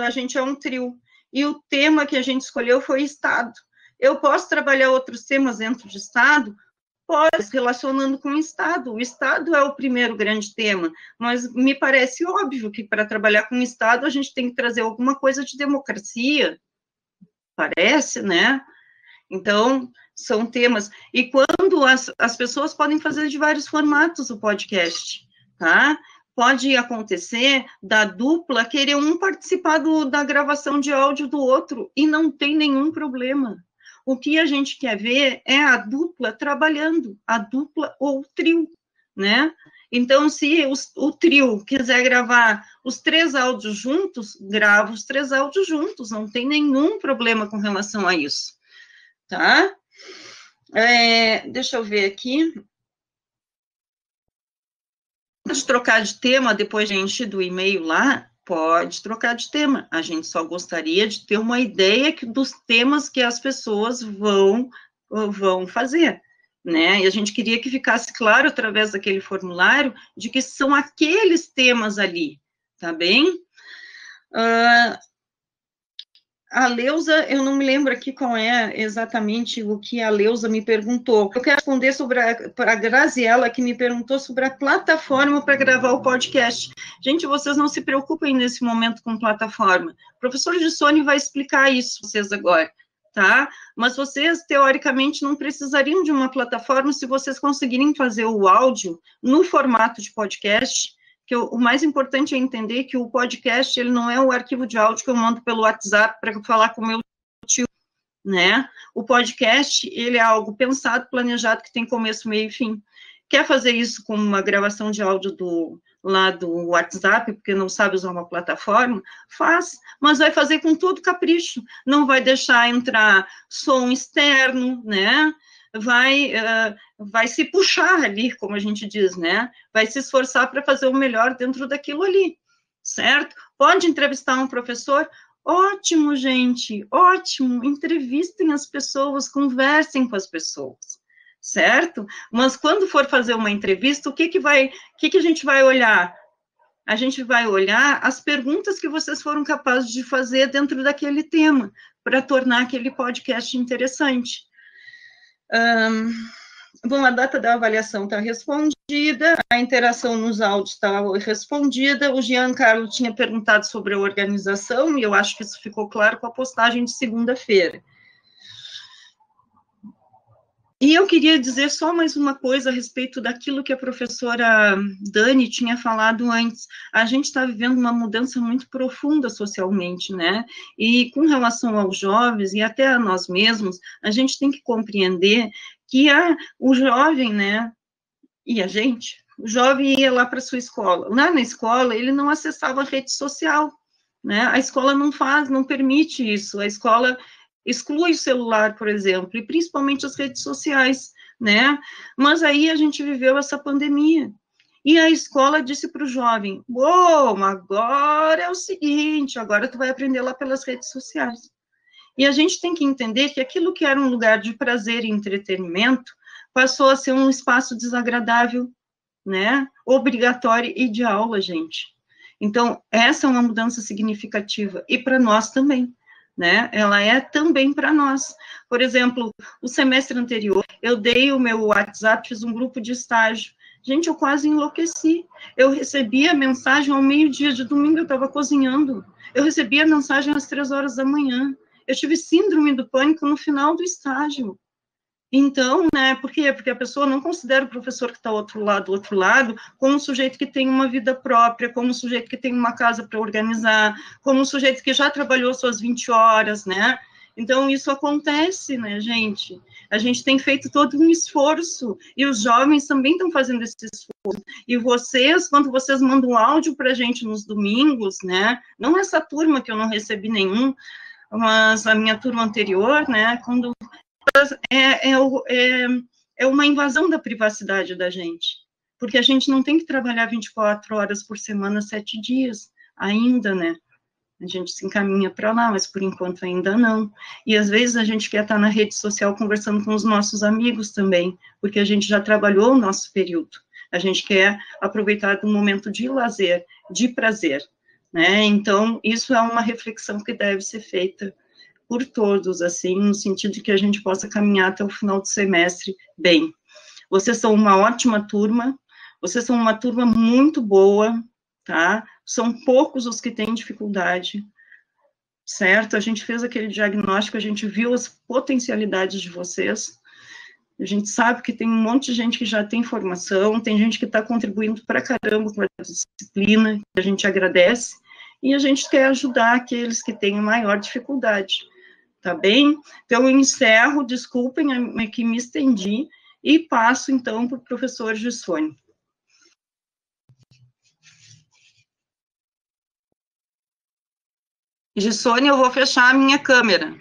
A gente é um trio. E o tema que a gente escolheu foi Estado. Eu posso trabalhar outros temas dentro de Estado? Pode, relacionando com o Estado. O Estado é o primeiro grande tema, mas me parece óbvio que para trabalhar com o Estado a gente tem que trazer alguma coisa de democracia, parece, né? Então, são temas. E quando as pessoas podem fazer de vários formatos o podcast, tá? Pode acontecer da dupla querer um participar da gravação de áudio do outro, e não tem nenhum problema. O que a gente quer ver é a dupla trabalhando, a dupla ou o trio, né? Então, se o trio quiser gravar os 3 áudios juntos, grava os 3 áudios juntos, não tem nenhum problema com relação a isso, tá? Deixa eu ver aqui. Pode trocar de tema depois de encher do e-mail lá? Pode trocar de tema. A gente só gostaria de ter uma ideia dos temas que as pessoas vão fazer, né? E a gente queria que ficasse claro, através daquele formulário, de que são aqueles temas ali, tá bem? A Leusa, eu não me lembro aqui qual é exatamente o que a Leusa me perguntou. Eu quero responder para a Graziela, que me perguntou sobre a plataforma para gravar o podcast. Gente, vocês não se preocupem nesse momento com plataforma. O professor Gissoni vai explicar isso para vocês agora, tá? Mas vocês, teoricamente, não precisariam de uma plataforma se vocês conseguirem fazer o áudio no formato de podcast, que o mais importante é entender que o podcast, ele não é o arquivo de áudio que eu mando pelo WhatsApp para falar com o meu tio, né? O podcast, ele é algo pensado, planejado, que tem começo, meio e fim. Quer fazer isso com uma gravação de áudio lá do WhatsApp, porque não sabe usar uma plataforma? Faz, mas vai fazer com todo capricho. Não vai deixar entrar som externo, né? Vai se puxar ali, como a gente diz, né? Vai se esforçar para fazer o melhor dentro daquilo ali, certo? Pode entrevistar um professor? Ótimo, gente, ótimo. Entrevistem as pessoas, conversem com as pessoas, certo? Mas quando for fazer uma entrevista, o que a gente vai olhar? A gente vai olhar as perguntas que vocês foram capazes de fazer dentro daquele tema, para tornar aquele podcast interessante. Bom, a data da avaliação está respondida, a interação nos áudios está respondida, o Giancarlo tinha perguntado sobre a organização, e eu acho que isso ficou claro com a postagem de segunda-feira. E eu queria dizer só mais uma coisa a respeito daquilo que a professora Dani tinha falado antes. A gente está vivendo uma mudança muito profunda socialmente, né? E com relação aos jovens e até a nós mesmos, a gente tem que compreender que o jovem, né, e a gente, o jovem ia lá para a sua escola. Lá na escola, ele não acessava a rede social, né? A escola não permite isso. A escola exclui o celular, por exemplo, e principalmente as redes sociais, né? Mas aí a gente viveu essa pandemia. E a escola disse para o jovem, bom, agora é o seguinte, agora tu vai aprender lá pelas redes sociais. E a gente tem que entender que aquilo que era um lugar de prazer e entretenimento passou a ser um espaço desagradável, né? Obrigatório e de aula, gente. Então, essa é uma mudança significativa, e para nós também, né? Ela é também para nós. Por exemplo, o semestre anterior, eu dei o meu WhatsApp, fiz um grupo de estágio. Gente, eu quase enlouqueci. Eu recebia mensagem ao meio-dia de domingo, eu estava cozinhando. Eu recebia mensagem às 3 horas da manhã. Eu tive síndrome do pânico no final do estágio. Então, né, por quê? Porque a pessoa não considera o professor que está do outro lado, como um sujeito que tem uma vida própria, como um sujeito que tem uma casa para organizar, como um sujeito que já trabalhou suas 20 horas, né? Então, isso acontece, né, gente? A gente tem feito todo um esforço, e os jovens também estão fazendo esse esforço. E vocês, quando vocês mandam áudio para a gente nos domingos, né, não essa turma que eu não recebi nenhum, mas a minha turma anterior, né, quando é uma invasão da privacidade da gente, porque a gente não tem que trabalhar 24 horas por semana, 7 dias, ainda, né? a gente se encaminha para lá, mas por enquanto ainda não. E às vezes a gente quer estar na rede social conversando com os nossos amigos também, porque a gente já trabalhou o nosso período. A gente quer aproveitar do momento de lazer, de prazer, né? Então, isso é uma reflexão que deve ser feita por todos, assim, no sentido de que a gente possa caminhar até o final do semestre bem. Vocês são uma ótima turma, vocês são uma turma muito boa, tá? São poucos os que têm dificuldade, certo? A gente fez aquele diagnóstico, a gente viu as potencialidades de vocês, a gente sabe que tem um monte de gente que já tem formação, tem gente que está contribuindo para caramba com a disciplina, que a gente agradece, e a gente quer ajudar aqueles que têm maior dificuldade, tá bem? Então, eu encerro, desculpem que me estendi, e passo, então, para o professor Gissone. Gissone, eu vou fechar a minha câmera.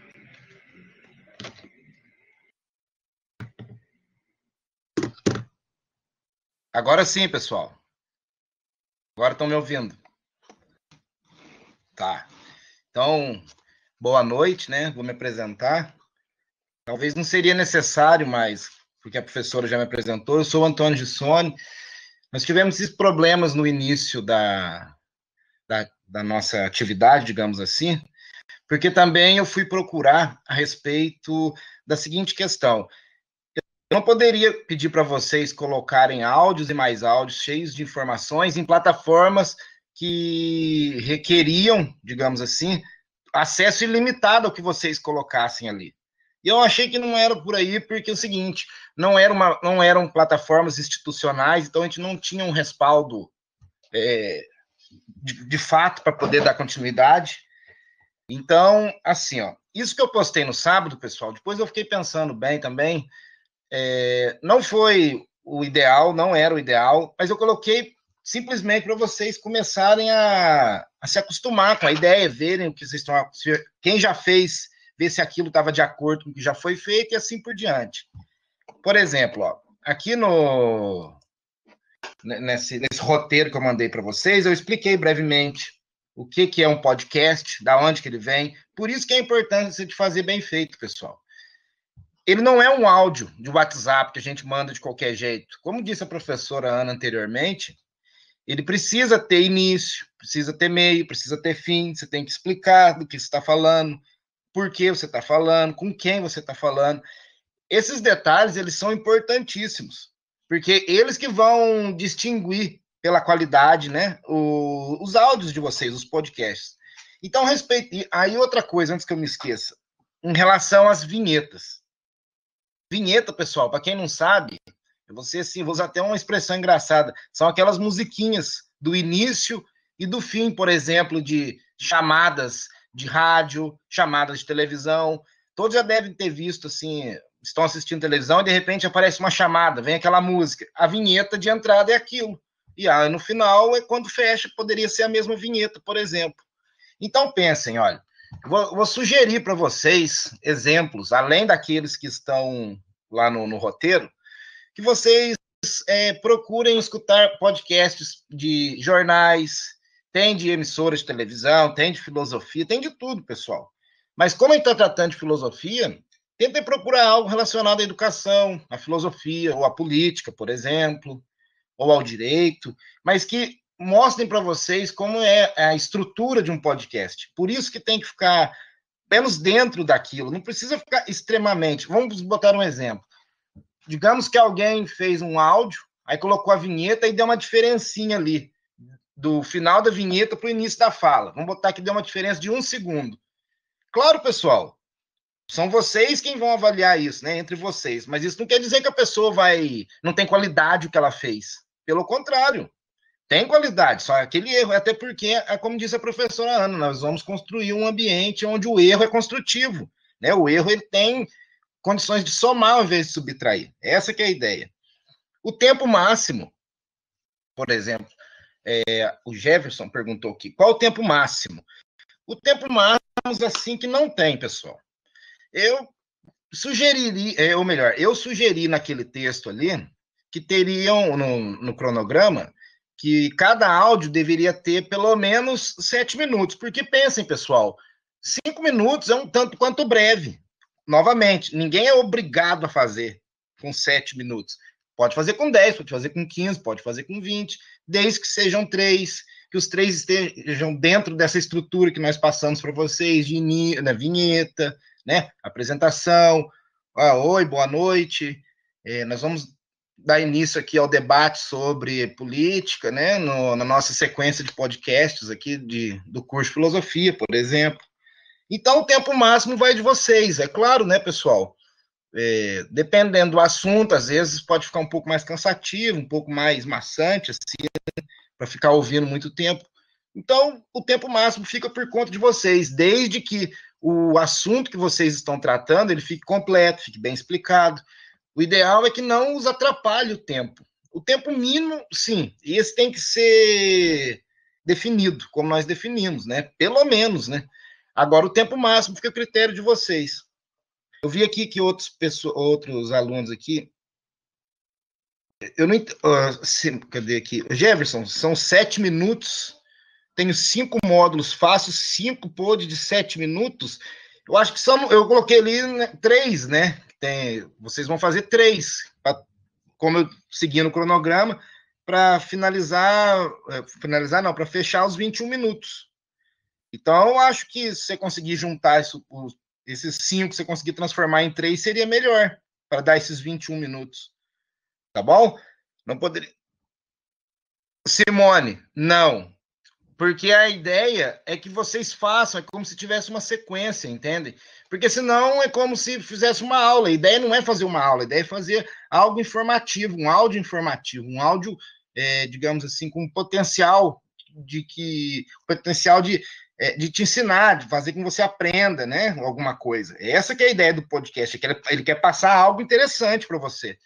Agora sim, pessoal. Agora estão me ouvindo. Tá. Então, boa noite, né? Vou me apresentar. Talvez não seria necessário, mas porque a professora já me apresentou. Eu sou o Antônio Gissone. Nós tivemos esses problemas no início da nossa atividade, digamos assim, porque também eu fui procurar a respeito da seguinte questão. Eu não poderia pedir para vocês colocarem áudios e mais áudios cheios de informações em plataformas que requeriam, digamos assim, acesso ilimitado ao que vocês colocassem ali. E eu achei que não era por aí, porque é o seguinte, não eram plataformas institucionais, então a gente não tinha um respaldo de fato para poder dar continuidade. Então, assim, ó, isso que eu postei no sábado, pessoal, depois eu fiquei pensando bem também, não foi o ideal, não era o ideal, mas eu coloquei simplesmente para vocês começarem a se acostumar com a ideia, verem o que vocês estão... Quem já fez, ver se aquilo estava de acordo com o que já foi feito e assim por diante. Por exemplo, ó, aqui nesse roteiro que eu mandei para vocês, eu expliquei brevemente o que é um podcast, da onde que ele vem, por isso que é importante de fazer bem feito, pessoal. Ele não é um áudio de WhatsApp que a gente manda de qualquer jeito. Como disse a professora Ana anteriormente, ele precisa ter início, precisa ter meio, precisa ter fim, você tem que explicar do que você está falando, por que você está falando, com quem você está falando. Esses detalhes, eles são importantíssimos, porque eles que vão distinguir pela qualidade, né, os áudios de vocês, os podcasts. Então, respeite. Aí, outra coisa, antes que eu me esqueça, em relação às vinhetas. Vinheta, pessoal, para quem não sabe, você assim, vou usar até uma expressão engraçada, são aquelas musiquinhas do início e do fim, por exemplo, de chamadas de rádio, chamadas de televisão. Todos já devem ter visto, assim, estão assistindo televisão e de repente aparece uma chamada, vem aquela música. A vinheta de entrada é aquilo. E aí, no final, é quando fecha, poderia ser a mesma vinheta, por exemplo. Então, pensem, olha, vou sugerir para vocês exemplos, além daqueles que estão lá no roteiro, que vocês procurem escutar podcasts de jornais, tem de emissoras de televisão, tem de filosofia, tem de tudo, pessoal. Mas como a gente está tratando de filosofia, tentem procurar algo relacionado à educação, à filosofia, ou à política, por exemplo, ou ao direito, mas que mostrem para vocês como é a estrutura de um podcast. Por isso que tem que ficar menos dentro daquilo, não precisa ficar extremamente. Vamos botar um exemplo. Digamos que alguém fez um áudio, aí colocou a vinheta e deu uma diferencinha ali, do final da vinheta para o início da fala. Vamos botar que deu uma diferença de 1 segundo. Claro, pessoal, são vocês quem vão avaliar isso, né, entre vocês, mas isso não quer dizer que a pessoa não tem qualidade o que ela fez. Pelo contrário, tem qualidade, só aquele erro, até porque, como disse a professora Ana, nós vamos construir um ambiente onde o erro é construtivo, né? O erro ele tem condições de somar ao invés de subtrair. Essa que é a ideia. O tempo máximo, por exemplo, o Jefferson perguntou aqui, qual o tempo máximo? O tempo máximo, assim, que não tem, pessoal. Eu sugeri naquele texto ali, que teriam, no cronograma, que cada áudio deveria ter pelo menos 7 minutos, porque pensem, pessoal, 5 minutos é um tanto quanto breve. Novamente, ninguém é obrigado a fazer com 7 minutos. Pode fazer com 10, pode fazer com 15, pode fazer com 20, desde que sejam 3, que os 3 estejam dentro dessa estrutura que nós passamos para vocês, de vinheta, né? Apresentação, oi, boa noite. Nós vamos dar início aqui ao debate sobre política, né? Na nossa sequência de podcasts aqui do curso de filosofia, por exemplo. Então, o tempo máximo vai de vocês, é claro, né, pessoal? Dependendo do assunto, às vezes pode ficar um pouco mais cansativo, um pouco mais maçante, assim, para ficar ouvindo muito tempo. Então, o tempo máximo fica por conta de vocês, desde que o assunto que vocês estão tratando, ele fique completo, fique bem explicado. O ideal é que não os atrapalhe o tempo. O tempo mínimo, sim, e esse tem que ser definido, como nós definimos, né? Pelo menos, né? Agora, o tempo máximo fica a critério de vocês. Eu vi aqui que outros alunos aqui... Eu não... cadê aqui? Jefferson, são 7 minutos. Tenho 5 módulos, faço 5 pod de 7 minutos. Eu acho que eu coloquei ali 3, né? Vocês vão fazer 3, como eu segui no cronograma, para para fechar os 21 minutos. Então, eu acho que se você conseguir juntar esses 5, você conseguir transformar em 3, seria melhor, para dar esses 21 minutos. Tá bom? Não poderia... Simone, não. Porque a ideia é que vocês façam, é como se tivesse uma sequência, entende? Porque senão é como se fizesse uma aula. A ideia não é fazer uma aula, a ideia é fazer algo informativo, um áudio informativo, um áudio, digamos assim, com potencial de te ensinar, de fazer com que você aprenda, né, alguma coisa. Essa que é a ideia do podcast, ele quer passar algo interessante para você.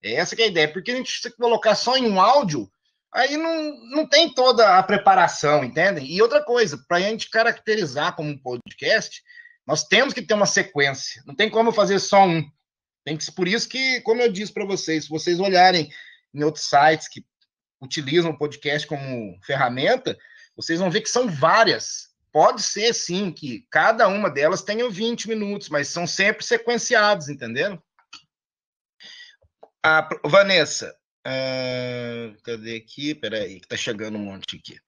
Essa que é a ideia, porque a gente se colocar só em um áudio, aí não tem toda a preparação, entendem? E outra coisa, para a gente caracterizar como um podcast, nós temos que ter uma sequência. Não tem como fazer só um. Por isso que, como eu disse para vocês, se vocês olharem em outros sites que utilizam o podcast como ferramenta, vocês vão ver que são várias. Pode ser, sim, que cada uma delas tenha 20 minutos, mas são sempre sequenciados, entenderam? Vanessa, cadê aqui? Peraí, que tá chegando um monte aqui.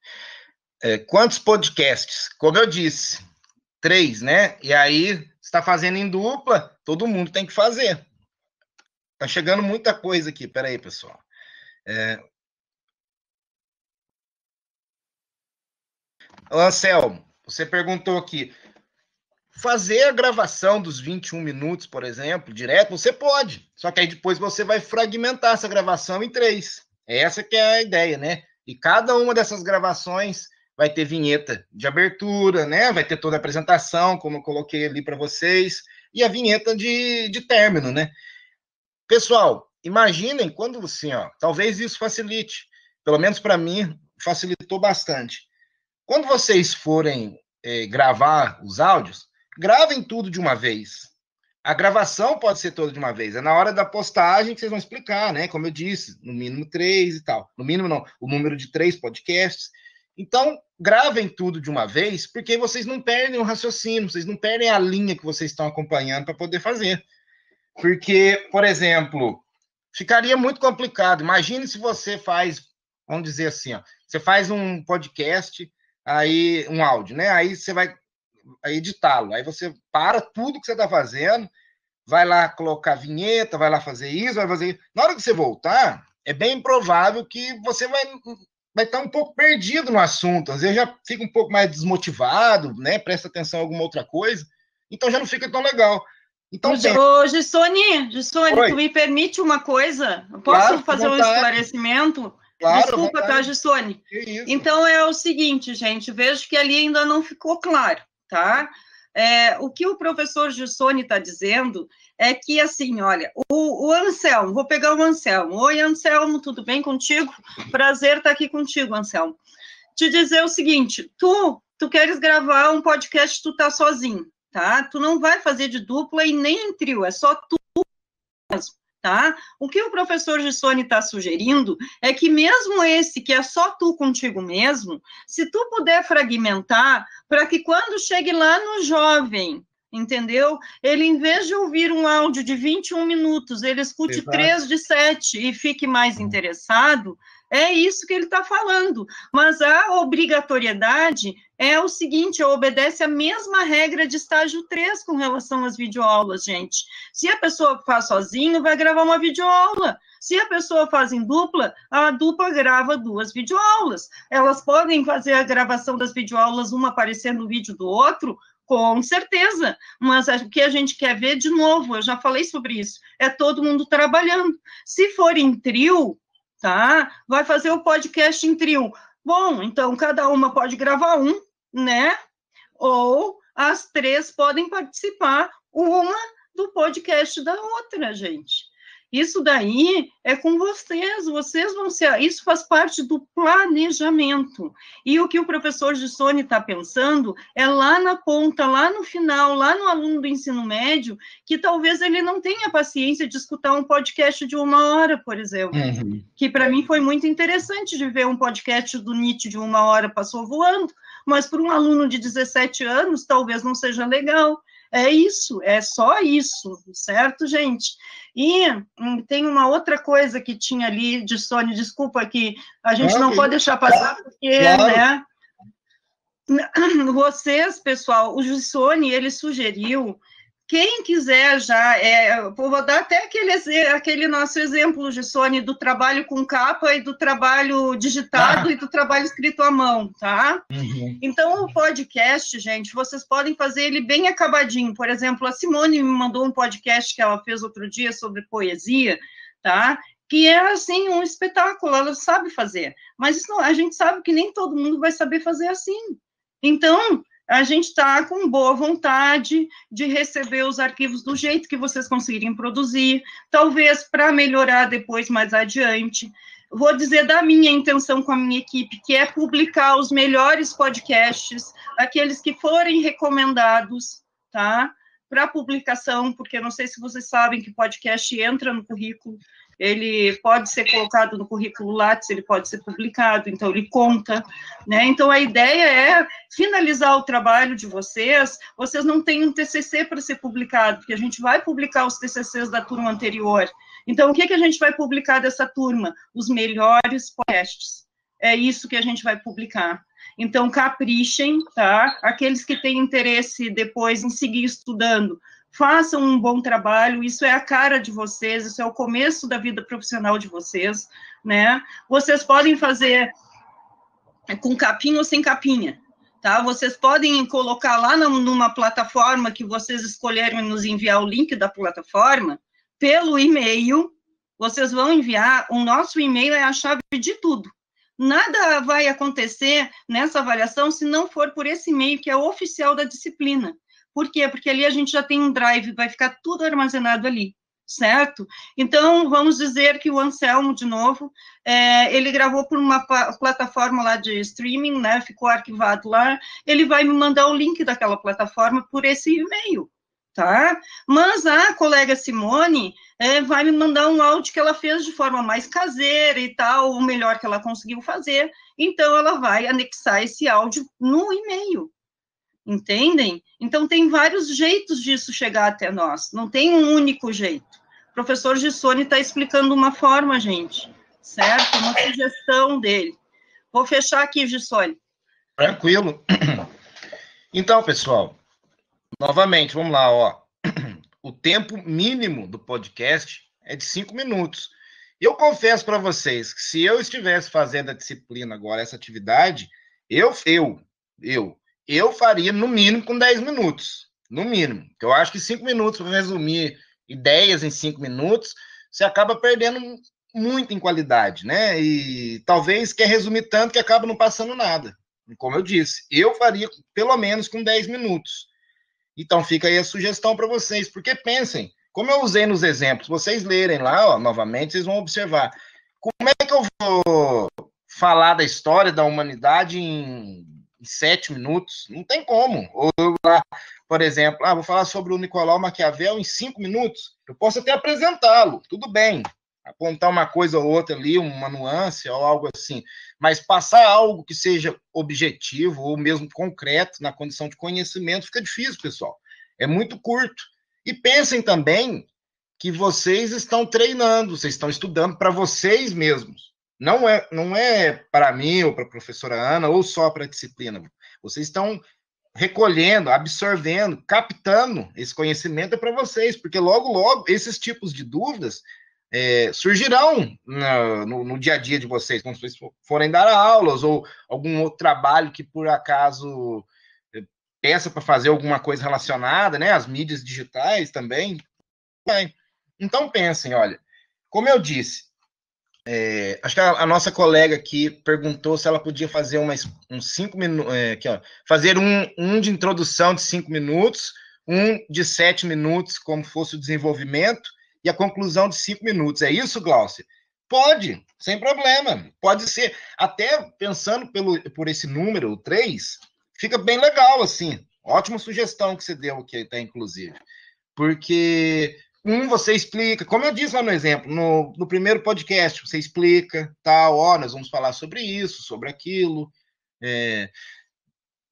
Quantos podcasts? Como eu disse, 3, né? E aí, você está fazendo em dupla, todo mundo tem que fazer. Tá chegando muita coisa aqui, peraí, pessoal. Anselmo, você perguntou aqui, fazer a gravação dos 21 minutos, por exemplo, direto, você pode. Só que aí depois você vai fragmentar essa gravação em 3. Essa que é a ideia, né? E cada uma dessas gravações vai ter vinheta de abertura, né? Vai ter toda a apresentação, como eu coloquei ali para vocês, e a vinheta de término, né? Pessoal, imaginem quando assim, talvez isso facilite. Pelo menos para mim, facilitou bastante. Quando vocês forem gravar os áudios, gravem tudo de uma vez. A gravação pode ser toda de uma vez. É na hora da postagem que vocês vão explicar, né? Como eu disse, no mínimo 3 e tal. No mínimo não, o número de 3 podcasts. Então, gravem tudo de uma vez, porque vocês não perdem o raciocínio, vocês não perdem a linha que vocês estão acompanhando para poder fazer. Porque, por exemplo, ficaria muito complicado. Imagine se você faz, vamos dizer assim, você faz um podcast, aí um áudio, né? Aí você vai editá-lo. Aí você para tudo que você está fazendo, vai lá colocar vinheta, vai lá fazer isso, vai fazer isso. Na hora que você voltar, é bem provável que você vai estar um pouco perdido no assunto. Às vezes já fica um pouco mais desmotivado, né? Presta atenção em alguma outra coisa. Então já não fica tão legal. Então, Ô, Gissone, tu me permite uma coisa? Eu posso fazer um esclarecimento? Claro, desculpa, tá, Gissone? Então é o seguinte, gente, vejo que ali ainda não ficou claro, tá? O que o professor Gissone está dizendo é que, assim, olha, o Anselmo, vou pegar o Anselmo. Oi, Anselmo, tudo bem contigo? Prazer estar aqui contigo, Anselmo. Te dizer o seguinte, tu queres gravar um podcast, tu tá sozinho, tá? Tu não vai fazer de dupla e nem em trio, é só tu mesmo, tá? O que o professor Gissoni está sugerindo é que mesmo esse, que é só tu contigo mesmo, se tu puder fragmentar, para que quando chegue lá no jovem, entendeu? Ele, em vez de ouvir um áudio de 21 minutos, ele escute 3 de 7 e fique mais interessado, é isso que ele está falando. Mas a obrigatoriedade é o seguinte, obedece a mesma regra de estágio 3 com relação às videoaulas, gente. Se a pessoa faz sozinho, vai gravar uma videoaula. Se a pessoa faz em dupla, a dupla grava 2 videoaulas. Elas podem fazer a gravação das videoaulas, uma aparecendo no vídeo do outro, com certeza, mas o que a gente quer ver, de novo, eu já falei sobre isso, é todo mundo trabalhando. Se for em trio, tá? Vai fazer o podcast em trio. Bom, então cada uma pode gravar um, né? Ou as 3 podem participar, uma do podcast da outra, gente. Isso daí é com vocês vão ser, isso faz parte do planejamento. E o que o professor Gissoni está pensando é lá na ponta, lá no final, lá no aluno do ensino médio, que talvez ele não tenha paciência de escutar um podcast de 1 hora, por exemplo. Que para mim foi muito interessante de ver um podcast do Nietzsche de 1 hora, passou voando, mas para um aluno de 17 anos talvez não seja legal. É isso, é só isso, certo, gente? E tem uma outra coisa que tinha ali, Gissoni, desculpa, que a gente não pode deixar passar, porque, né? Vocês, pessoal, o Gissoni, ele sugeriu, quem quiser já, vou dar até aquele nosso exemplo, Gissoni, do trabalho com capa e do trabalho digitado e do trabalho escrito à mão, tá? Então, o podcast, gente, vocês podem fazer ele bem acabadinho. Por exemplo, a Simone me mandou um podcast que ela fez outro dia sobre poesia, tá? Que é, assim, um espetáculo, ela sabe fazer. Mas isso, a gente sabe que nem todo mundo vai saber fazer assim. Então, a gente está com boa vontade de receber os arquivos do jeito que vocês conseguirem produzir, talvez para melhorar depois, mais adiante. Vou dizer da minha intenção com a minha equipe, que é publicar os melhores podcasts, aqueles que forem recomendados, tá? Para publicação, porque eu não sei se vocês sabem que podcast entra no currículo, ele pode ser colocado no currículo Lattes, ele pode ser publicado, então ele conta, né? Então a ideia é finalizar o trabalho de vocês, vocês não têm um TCC para ser publicado, porque a gente vai publicar os TCCs da turma anterior. Então o que a gente vai publicar dessa turma? Os melhores podcasts. É isso que a gente vai publicar. Então caprichem, tá? Aqueles que têm interesse depois em seguir estudando, façam um bom trabalho, isso é a cara de vocês, isso é o começo da vida profissional de vocês, né? Vocês podem fazer com capinha ou sem capinha, tá? Vocês podem colocar lá numa plataforma que vocês escolherem nos enviar o link da plataforma, pelo e-mail, vocês vão enviar, o nosso e-mail é a chave de tudo. Nada vai acontecer nessa avaliação se não for por esse e-mail que é oficial da disciplina. Por quê? Porque ali a gente já tem um drive, vai ficar tudo armazenado ali, certo? Então, vamos dizer que o Anselmo, de novo, ele gravou por uma plataforma lá de streaming, né, ficou arquivado lá, ele vai me mandar o link daquela plataforma por esse e-mail, tá? Mas a colega Simone vai me mandar um áudio que ela fez de forma mais caseira e tal, o melhor que ela conseguiu fazer, então ela vai anexar esse áudio no e-mail. Entendem? Então, tem vários jeitos disso chegar até nós, não tem um único jeito. O professor Gissoni está explicando uma forma, gente, certo? Uma sugestão dele. Vou fechar aqui, Gissoni. Tranquilo. Então, pessoal, novamente, vamos lá, ó. O tempo mínimo do podcast é de 5 minutos. Eu confesso para vocês que se eu estivesse fazendo a disciplina agora, essa atividade, eu faria no mínimo com 10 minutos, no mínimo. Eu acho que 5 minutos para resumir ideias em 5 minutos, você acaba perdendo muito em qualidade, né? E talvez quer resumir tanto que acaba não passando nada. Como eu disse, eu faria pelo menos com 10 minutos. Então fica aí a sugestão para vocês, porque pensem, como eu usei nos exemplos, vocês lerem lá, ó, novamente, vocês vão observar. Como é que eu vou falar da história da humanidade em 7 minutos? Não tem como. Ou lá, por exemplo, vou falar sobre o Nicolau Maquiavel em 5 minutos, eu posso até apresentá-lo, tudo bem, apontar uma coisa ou outra ali, uma nuance ou algo assim, mas passar algo que seja objetivo ou mesmo concreto na condição de conhecimento fica difícil, pessoal. É muito curto. E pensem também que vocês estão treinando, vocês estão estudando para vocês mesmos. Não é para mim ou para a professora Ana ou só para a disciplina. Vocês estão recolhendo, absorvendo, captando esse conhecimento para vocês, porque logo esses tipos de dúvidas surgirão no dia a dia de vocês, quando vocês forem dar aulas ou algum outro trabalho que por acaso peça para fazer alguma coisa relacionada, né? As mídias digitais também. Então pensem, olha, como eu disse, acho que a nossa colega aqui perguntou se ela podia fazer uns 5 minutos, fazer um de introdução de 5 minutos, um de 7 minutos, como fosse o desenvolvimento, e a conclusão de 5 minutos. É isso, Glaucia? Pode, sem problema. Pode ser. Até pensando por esse número, 3, fica bem legal, assim. Ótima sugestão que você deu aqui, até, inclusive. Porque, você explica, como eu disse lá no exemplo, no primeiro podcast, você explica, nós vamos falar sobre isso, sobre aquilo,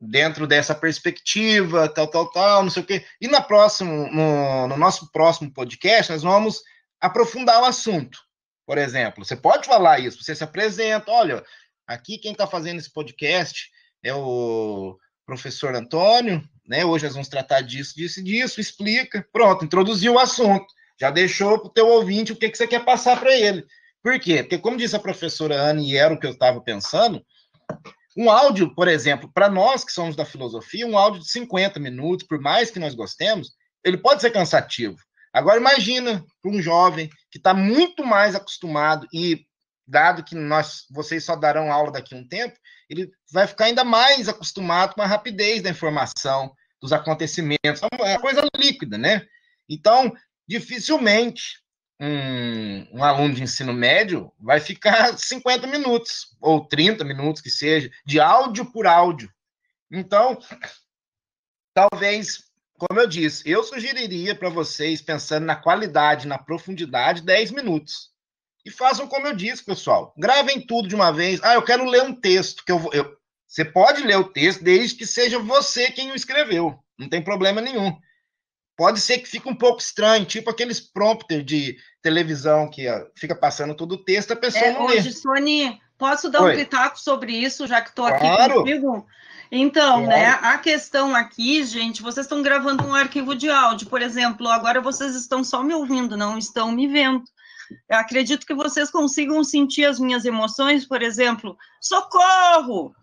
dentro dessa perspectiva, tal, não sei o quê. E no nosso próximo podcast, nós vamos aprofundar o assunto. Por exemplo, você pode falar isso, você se apresenta, olha, aqui quem está fazendo esse podcast é o professor Antônio, né? Hoje nós vamos tratar disso, explica, pronto, introduziu o assunto, já deixou para o teu ouvinte o que você quer passar para ele. Por quê? Porque, como disse a professora Ana, e era o que eu estava pensando, um áudio, por exemplo, para nós que somos da filosofia, um áudio de 50 minutos, por mais que nós gostemos, ele pode ser cansativo. Agora, imagina para um jovem que está muito mais acostumado, e dado que vocês só darão aula daqui a um tempo, ele vai ficar ainda mais acostumado com a rapidez da informação, dos acontecimentos. É uma coisa líquida, né? Então, dificilmente um aluno de ensino médio vai ficar 50 minutos, ou 30 minutos, que seja, de áudio por áudio. Então, talvez, como eu disse, eu sugeriria para vocês, pensando na qualidade, na profundidade, 10 minutos. E façam como eu disse, pessoal. Gravem tudo de uma vez. Eu quero ler um texto. Você pode ler o texto, desde que seja você quem o escreveu. Não tem problema nenhum. Pode ser que fique um pouco estranho, tipo aqueles prompter de televisão que fica passando todo o texto, a pessoa não lê. Sônia, posso dar um pitaco sobre isso, já que estou aqui contigo? Então, né, a questão aqui, gente, vocês estão gravando um arquivo de áudio, por exemplo, agora vocês estão só me ouvindo, não estão me vendo. Eu acredito que vocês consigam sentir as minhas emoções, por exemplo, socorro,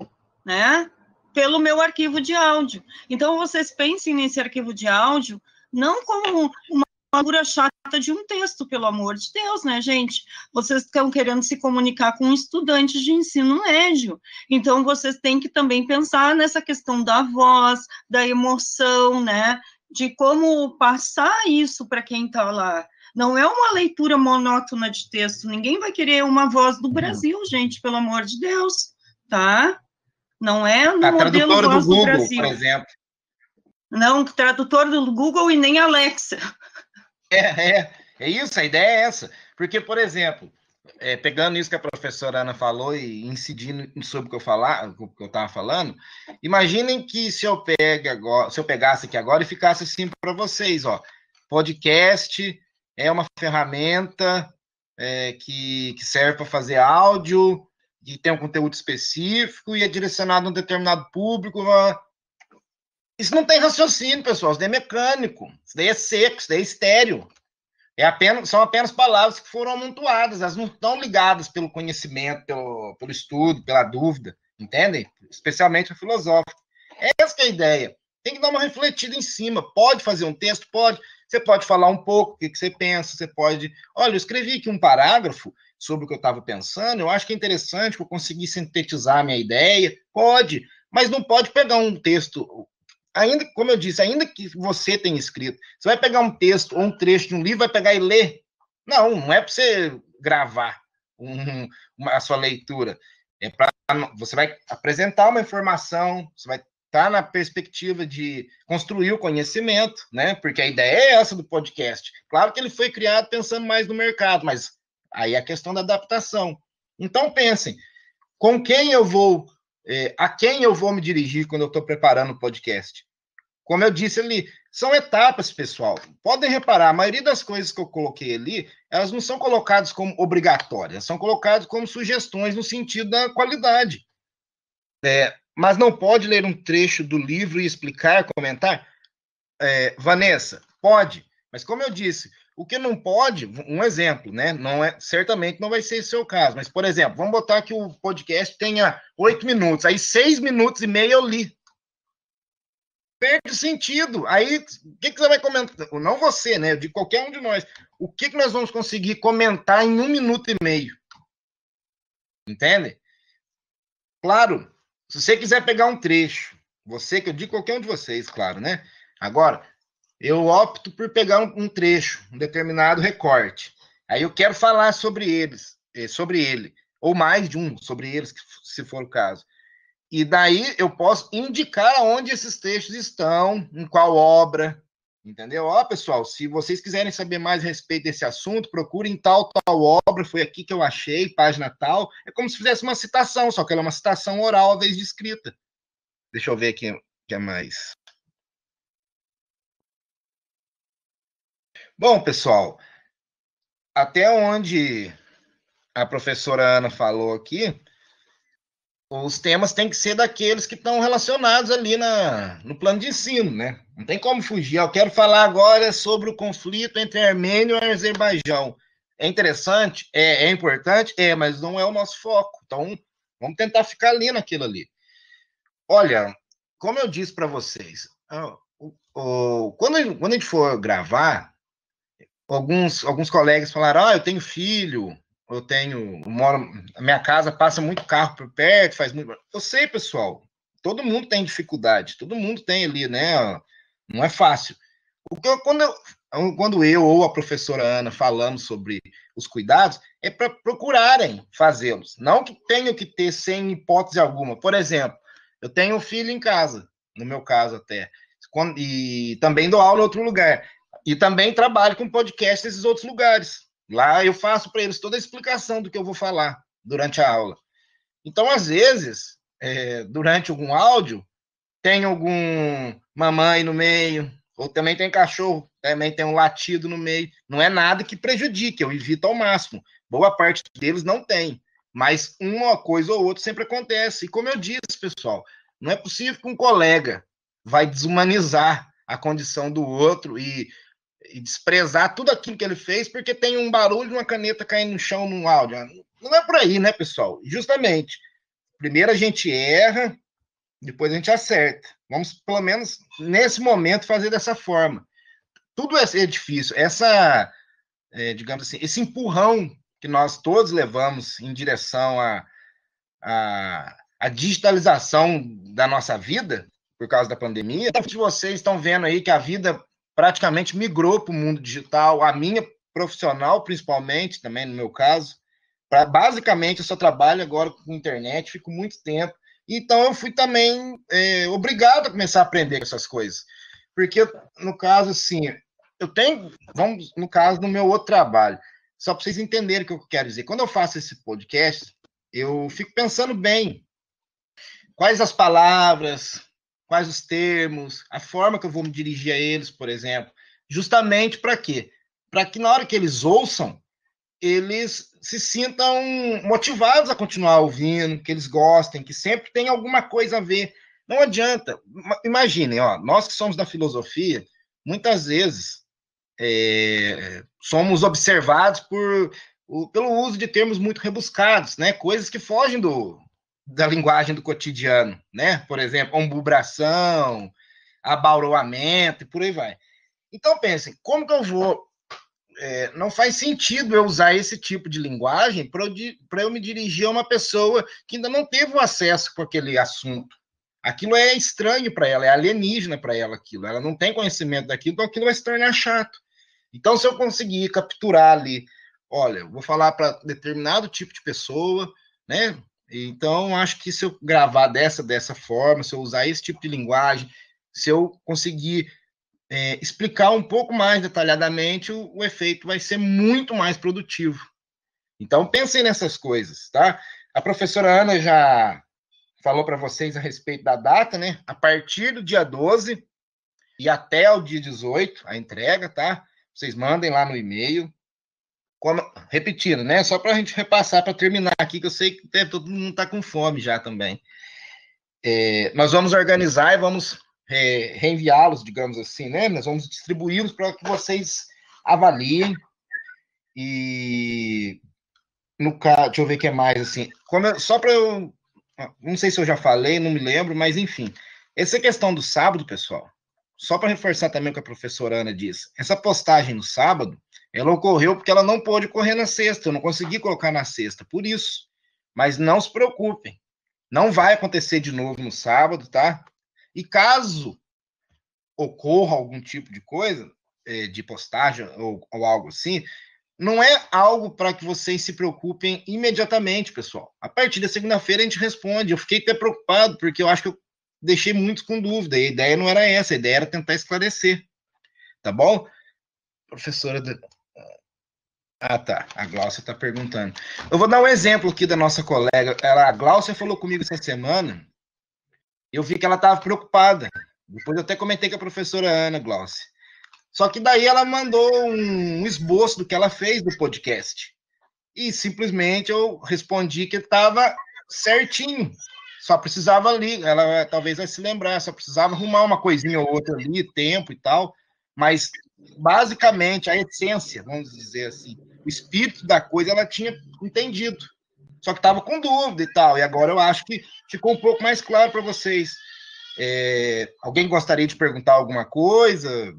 né, pelo meu arquivo de áudio. Então, vocês pensem nesse arquivo de áudio não como uma figura chata de um texto, pelo amor de Deus, né, gente? Vocês estão querendo se comunicar com estudantes de ensino médio, então vocês têm que também pensar nessa questão da voz, da emoção, né, de como passar isso para quem está lá. Não é uma leitura monótona de texto, ninguém vai querer uma voz do Brasil, gente, pelo amor de Deus, tá? Não é no modelo voz do Brasil. Por exemplo. Não, tradutor do Google e nem Alexa. É isso, a ideia é essa. Porque, por exemplo, pegando isso que a professora Ana falou e incidindo sobre o que eu estava falando, imaginem que se eu pegasse aqui agora e ficasse assim para vocês, podcast é uma ferramenta que serve para fazer áudio, que tem um conteúdo específico e é direcionado a um determinado público. Isso não tem raciocínio, pessoal. Isso daí é mecânico. Isso daí é seco, isso daí é estéreo. São apenas palavras que foram amontoadas. Elas não estão ligadas pelo conhecimento, pelo estudo, pela dúvida. Entendem? Especialmente a filosófica. Essa que é a ideia. Tem que dar uma refletida em cima. Pode fazer um texto? Pode. Você pode falar um pouco o que você pensa. Você pode... Olha, eu escrevi aqui um parágrafo sobre o que eu estava pensando. Eu acho que é interessante que eu consegui sintetizar a minha ideia. Pode. Mas não pode pegar um texto... Ainda, como eu disse, ainda que você tenha escrito, você vai pegar um texto ou um trecho de um livro, vai pegar e ler. Não é para você gravar a sua leitura. Você vai apresentar uma informação, você vai está na perspectiva de construir o conhecimento, né? Porque a ideia é essa do podcast. Claro que ele foi criado pensando mais no mercado, mas aí é a questão da adaptação. Então, pensem, com quem eu vou, a quem eu vou me dirigir quando eu estou preparando o podcast? Como eu disse ali, são etapas, pessoal. Podem reparar, a maioria das coisas que eu coloquei ali, elas não são colocadas como obrigatórias, são colocadas como sugestões no sentido da qualidade. Mas não pode ler um trecho do livro e explicar, comentar? Vanessa, pode, mas como eu disse, o que não pode, um exemplo, né? Certamente não vai ser esse o seu caso, mas, por exemplo, vamos botar que o podcast tenha 8 minutos, aí 6 minutos e meio eu li. Perde sentido. Aí, o que você vai comentar? Não você, né? De qualquer um de nós. O que nós vamos conseguir comentar em 1 minuto e meio? Entende? Claro, se você quiser pegar um trecho, você, que eu digo qualquer um de vocês, claro, né? Agora, eu opto por pegar um trecho, um determinado recorte. Aí eu quero falar sobre ele, ou mais de um sobre eles, se for o caso. E daí eu posso indicar onde esses textos estão, em qual obra, entendeu? Pessoal, se vocês quiserem saber mais a respeito desse assunto, procurem tal obra, foi aqui que eu achei, página tal. É como se fizesse uma citação, só que ela é uma citação oral, ao invés de escrita. Deixa eu ver aqui o que é mais. Bom, pessoal, até onde a professora Ana falou aqui, os temas têm que ser daqueles que estão relacionados ali no plano de ensino, né? Não tem como fugir. Eu quero falar agora sobre o conflito entre a Armênia e o Azerbaijão. É interessante? É importante? Mas não é o nosso foco. Então, vamos tentar ficar ali naquilo ali. Olha, como eu disse para vocês, quando a gente for gravar, alguns colegas falaram, eu tenho filho, a minha casa passa muito carro por perto, faz muito. Eu sei, pessoal, todo mundo tem dificuldade, todo mundo tem ali, né? Não é fácil. Quando eu ou a professora Ana falamos sobre os cuidados, é para procurarem fazê-los, não que tenham que ter sem hipótese alguma. Por exemplo, eu tenho um filho em casa, no meu caso até, e também dou aula em outro lugar, e também trabalho com podcast nesses outros lugares. Lá eu faço para eles toda a explicação do que eu vou falar durante a aula. Então, às vezes, durante algum áudio, tem algum mamãe no meio, ou também tem cachorro, também tem um latido no meio. Não é nada que prejudique, eu evito ao máximo. Boa parte deles não tem, mas uma coisa ou outra sempre acontece. E como eu disse, pessoal, não é possível que um colega vai desumanizar a condição do outro e desprezar tudo aquilo que ele fez porque tem um barulho de uma caneta caindo no chão num áudio. Não é por aí, né, pessoal? Justamente, primeiro a gente erra, depois a gente acerta. Vamos, pelo menos, nesse momento, fazer dessa forma. Tudo é difícil. Digamos assim, esse empurrão que nós todos levamos em direção à digitalização da nossa vida, por causa da pandemia, muitos de vocês estão vendo aí que a vida praticamente migrou para o mundo digital, a minha profissional, principalmente, também no meu caso. Basicamente, eu só trabalho agora com internet, fico muito tempo. Então, eu fui também obrigado a começar a aprender essas coisas. Porque, no caso, assim, no caso do meu outro trabalho, só para vocês entenderem o que eu quero dizer. Quando eu faço esse podcast, eu fico pensando bem quais as palavras, quais os termos, a forma que eu vou me dirigir a eles, por exemplo, justamente para quê? Para que na hora que eles ouçam, eles se sintam motivados a continuar ouvindo, que eles gostem, que sempre tem alguma coisa a ver. Não adianta. Imaginem, nós que somos da filosofia, muitas vezes somos observados pelo uso de termos muito rebuscados, né? Coisas que fogem da linguagem do cotidiano, né? Por exemplo, ombubração, abauroamento e por aí vai. Então, pensem, como que eu vou... não faz sentido eu usar esse tipo de linguagem para eu me dirigir a uma pessoa que ainda não teve o acesso com aquele assunto. Aquilo é estranho para ela, é alienígena para ela aquilo. Ela não tem conhecimento daquilo, então aquilo vai se tornar chato. Então, se eu conseguir capturar ali, olha, eu vou falar para determinado tipo de pessoa, né? Então, acho que se eu gravar dessa forma, se eu usar esse tipo de linguagem, se eu conseguir explicar um pouco mais detalhadamente, o efeito vai ser muito mais produtivo. Então, pensem nessas coisas, tá? A professora Ana já falou para vocês a respeito da data, né? A partir do dia 12 e até o dia 18, a entrega, tá? Vocês mandem lá no e-mail. Repetindo, né? Só para a gente repassar, para terminar aqui, que eu sei que todo mundo está com fome já também. Nós vamos organizar e vamos reenviá-los, digamos assim, né? Nós vamos distribuí-los para que vocês avaliem. E no caso, deixa eu ver o que é mais, assim. Só para eu. Não sei se eu já falei, não me lembro, mas enfim. Essa questão do sábado, pessoal, só para reforçar também o que a professora Ana disse, essa postagem no sábado, ela ocorreu porque ela não pôde correr na sexta, eu não consegui colocar na sexta, por isso. Mas não se preocupem, não vai acontecer de novo no sábado, tá? E caso ocorra algum tipo de coisa, de postagem ou algo assim, não é algo para que vocês se preocupem imediatamente, pessoal. A partir da segunda-feira a gente responde. Eu fiquei até preocupado, porque eu acho que eu deixei muitos com dúvida. A ideia não era essa, a ideia era tentar esclarecer. Tá bom? Professora... Ah, tá. A Gláucia está perguntando. Eu vou dar um exemplo aqui da nossa colega. A Gláucia falou comigo essa semana, eu vi que ela estava preocupada. Depois eu até comentei com a professora Ana, Gláucia. Só que daí ela mandou um esboço do que ela fez do podcast. E simplesmente eu respondi que estava certinho. Só precisava ali, ela talvez vai se lembrar, só precisava arrumar uma coisinha ou outra ali, tempo e tal. Mas, basicamente, a essência, vamos dizer assim, o espírito da coisa, ela tinha entendido. Só que estava com dúvida e tal. E agora eu acho que ficou um pouco mais claro para vocês. Alguém gostaria de perguntar alguma coisa?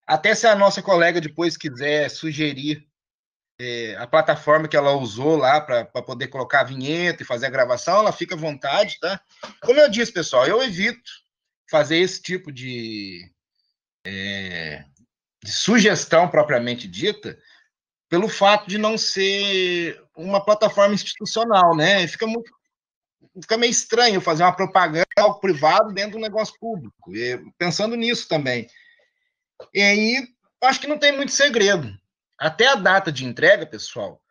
Até se a nossa colega depois quiser sugerir a plataforma que ela usou lá para poder colocar a vinheta e fazer a gravação, ela fica à vontade, tá? Como eu disse, pessoal, eu evito fazer esse tipo de sugestão propriamente dita, pelo fato de não ser uma plataforma institucional, né? Fica meio estranho fazer uma propaganda algo privado dentro de um negócio público. E pensando nisso também. E aí, acho que não tem muito segredo. Até a data de entrega, pessoal,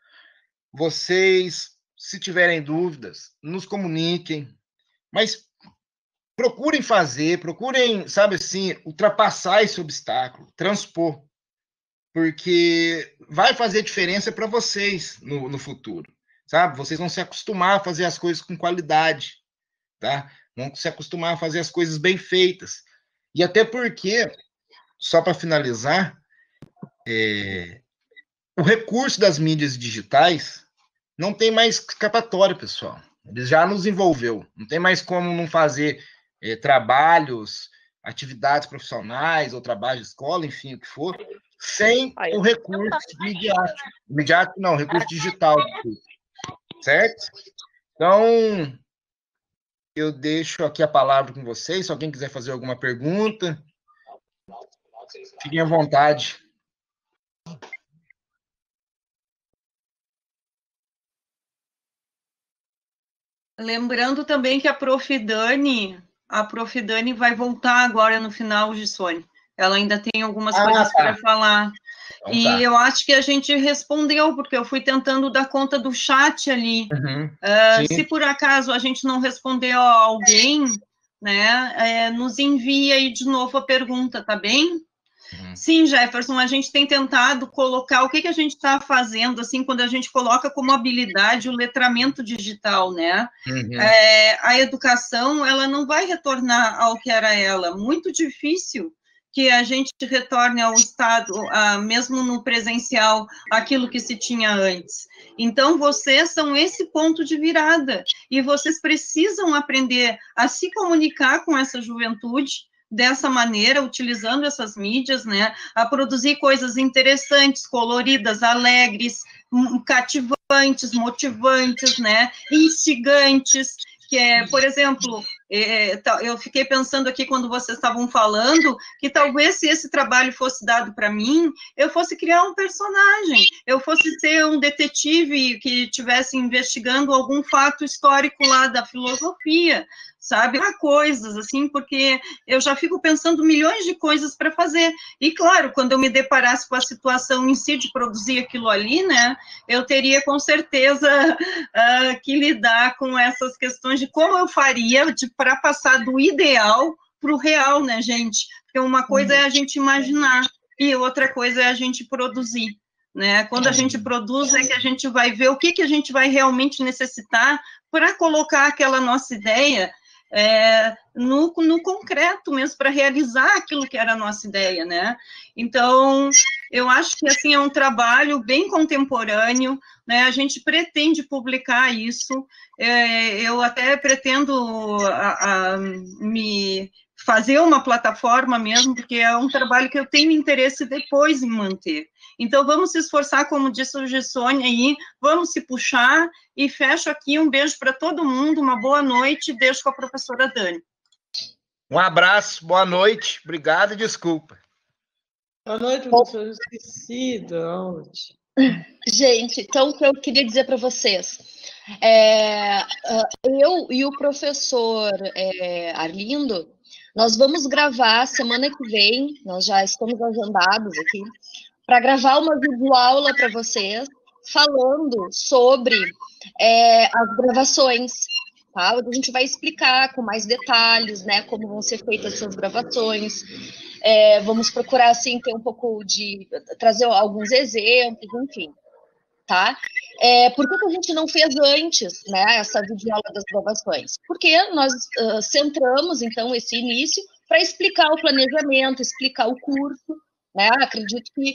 vocês, se tiverem dúvidas, nos comuniquem, mas procurem fazer, sabe assim, ultrapassar esse obstáculo, transpor, porque vai fazer diferença para vocês no futuro, sabe? Vocês vão se acostumar a fazer as coisas com qualidade, tá? Vão se acostumar a fazer as coisas bem feitas. E até porque... Só para finalizar, o recurso das mídias digitais não tem mais escapatória, pessoal. Ele já nos envolveu. Não tem mais como não fazer trabalhos, atividades profissionais ou trabalho de escola, enfim, o que for, sem o recurso midiático. Midiático não, recurso digital. Certo? Então, eu deixo aqui a palavra com vocês. Se alguém quiser fazer alguma pergunta... Fiquem à vontade. Lembrando também que a Prof. Dani vai voltar agora no final, Gissone. Ela ainda tem algumas coisas para falar. Então, e eu acho que a gente respondeu, porque eu fui tentando dar conta do chat ali. Se por acaso a gente não respondeu a alguém, né, nos envia aí de novo a pergunta, tá bem? Sim, Jefferson, a gente tem tentado colocar o que a gente está fazendo, assim, quando a gente coloca como habilidade o letramento digital, né? A educação, ela não vai retornar ao que era ela. Muito difícil que a gente retorne ao estado, mesmo no presencial, aquilo que se tinha antes. Então, vocês são esse ponto de virada, e vocês precisam aprender a se comunicar com essa juventude, dessa maneira, utilizando essas mídias, né, a produzir coisas interessantes, coloridas, alegres, cativantes, motivantes, né, instigantes, que é, por exemplo, Eu fiquei pensando aqui, quando vocês estavam falando, que talvez, se esse trabalho fosse dado para mim, eu fosse criar um personagem, eu fosse ser um detetive que estivesse investigando algum fato histórico lá da filosofia, sabe? Coisas assim, porque eu já fico pensando milhões de coisas para fazer. E, claro, quando eu me deparasse com a situação em si de produzir aquilo ali, né, eu teria, com certeza, que lidar com essas questões de como eu faria para passar do ideal para o real, né, gente? Porque uma coisa é a gente imaginar e outra coisa é a gente produzir, né? Quando a gente produz é que a gente vai ver o que a gente vai realmente necessitar para colocar aquela nossa ideia no concreto mesmo, para realizar aquilo que era a nossa ideia, né? Então, eu acho que, assim, é um trabalho bem contemporâneo, né? A gente pretende publicar isso, eu até pretendo me fazer uma plataforma mesmo, porque é um trabalho que eu tenho interesse depois em manter. Então, vamos se esforçar, como disse o Gessônia aí, vamos se puxar, e fecho aqui, um beijo para todo mundo, uma boa noite, deixo com a professora Dani. Um abraço, boa noite, obrigado e desculpa. Boa noite, professor, eu esqueci da onde. Gente, então, o que eu queria dizer para vocês, eu e o professor Arlindo, nós vamos gravar semana que vem, nós já estamos agendados aqui, para gravar uma videoaula para vocês, falando sobre as gravações, tá? A gente vai explicar com mais detalhes, né, como vão ser feitas essas gravações. Vamos procurar, assim, ter um pouco de... trazer alguns exemplos, enfim, tá? Por que a gente não fez antes, né, essa videoaula das gravações? Porque nós centramos, então, esse início para explicar o planejamento, explicar o curso, né? Acredito que,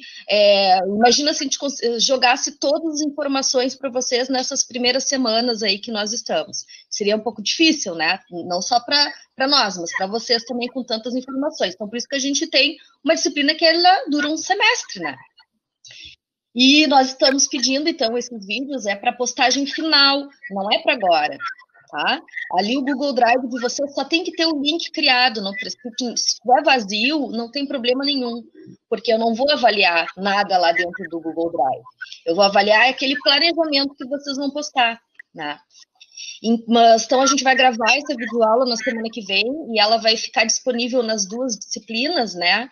imagina se a gente jogasse todas as informações para vocês nessas primeiras semanas aí que nós estamos. Seria um pouco difícil, né? Não só para nós, mas para vocês também, com tantas informações. Então, por isso que a gente tem uma disciplina que ela dura um semestre, né? E nós estamos pedindo, então, esses vídeos para postagem final, não é para agora, tá? Ali o Google Drive de você só tem que ter o link criado, não precisa, se estiver vazio, não tem problema nenhum, porque eu não vou avaliar nada lá dentro do Google Drive. Eu vou avaliar aquele planejamento que vocês vão postar, né? Mas, então, a gente vai gravar essa videoaula na semana que vem, e ela vai ficar disponível nas duas disciplinas, né?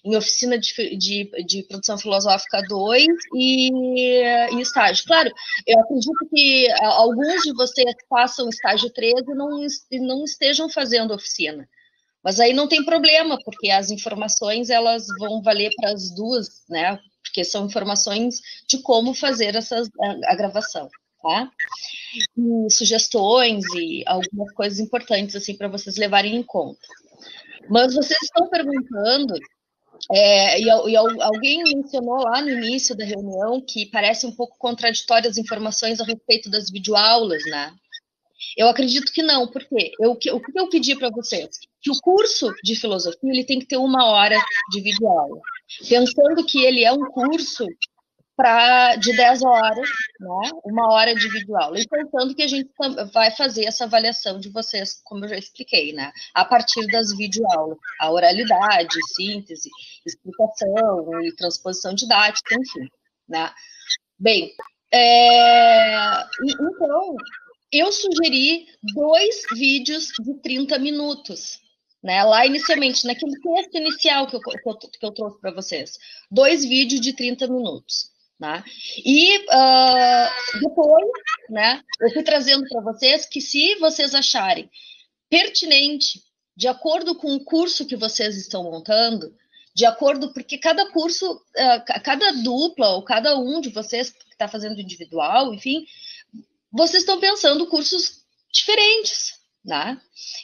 Em oficina de produção filosófica 2 e estágio. Claro, eu acredito que alguns de vocês façam estágio 3 e não estejam fazendo oficina. Mas aí não tem problema, porque as informações elas vão valer para as duas, né? Porque são informações de como fazer a gravação, tá? E sugestões e algumas coisas importantes assim para vocês levarem em conta. Mas vocês estão perguntando... E alguém mencionou lá no início da reunião que parece um pouco contraditório as informações a respeito das videoaulas, né? Eu acredito que não, porque o que eu pedi para vocês? Que o curso de filosofia ele tem que ter 1 hora de videoaula, pensando que ele é um curso de 10 horas, né? 1 hora de videoaula, e pensando que a gente vai fazer essa avaliação de vocês, como eu já expliquei, né? A partir das videoaulas, a oralidade, síntese, explicação e transposição didática, enfim, né? Bem, então, eu sugeri 2 vídeos de 30 minutos, né? Lá inicialmente, naquele texto inicial que eu trouxe para vocês, 2 vídeos de 30 minutos. Né? E depois, né, eu fui trazendo para vocês que, se vocês acharem pertinente, de acordo com o curso que vocês estão montando, de acordo, porque cada curso, cada dupla ou cada um de vocês que está fazendo individual, enfim, vocês estão pensando cursos diferentes, né?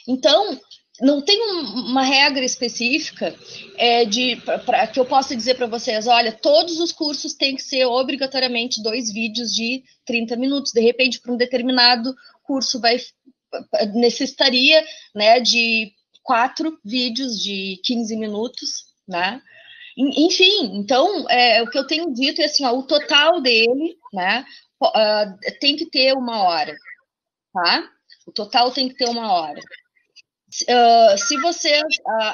Então, não tem uma regra específica que eu possa dizer para vocês, olha, todos os cursos têm que ser obrigatoriamente 2 vídeos de 30 minutos. De repente, para um determinado curso, necessitaria, né, de 4 vídeos de 15 minutos, né? Enfim, então, o que eu tenho dito é assim, o total dele, né, tem que ter 1 hora, tá? O total tem que ter 1 hora. Se vocês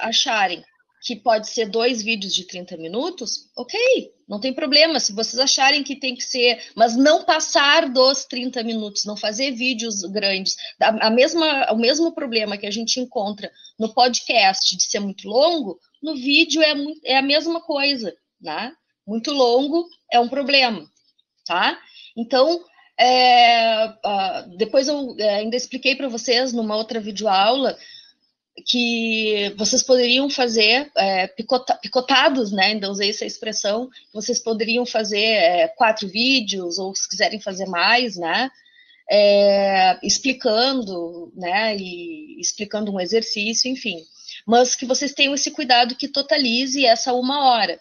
acharem que pode ser 2 vídeos de 30 minutos, ok, não tem problema. Se vocês acharem que tem que ser, mas não passar dos 30 minutos, não fazer vídeos grandes. O mesmo problema que a gente encontra no podcast de ser muito longo, no vídeo é a mesma coisa, né? Muito longo é um problema, tá? Então, depois eu ainda expliquei para vocês numa outra videoaula que vocês poderiam fazer picotados, né? Ainda usei essa expressão. Vocês poderiam fazer 4 vídeos, ou se quiserem fazer mais, né? Explicando, né? E explicando um exercício, enfim. Mas que vocês tenham esse cuidado que totalize essa 1 hora.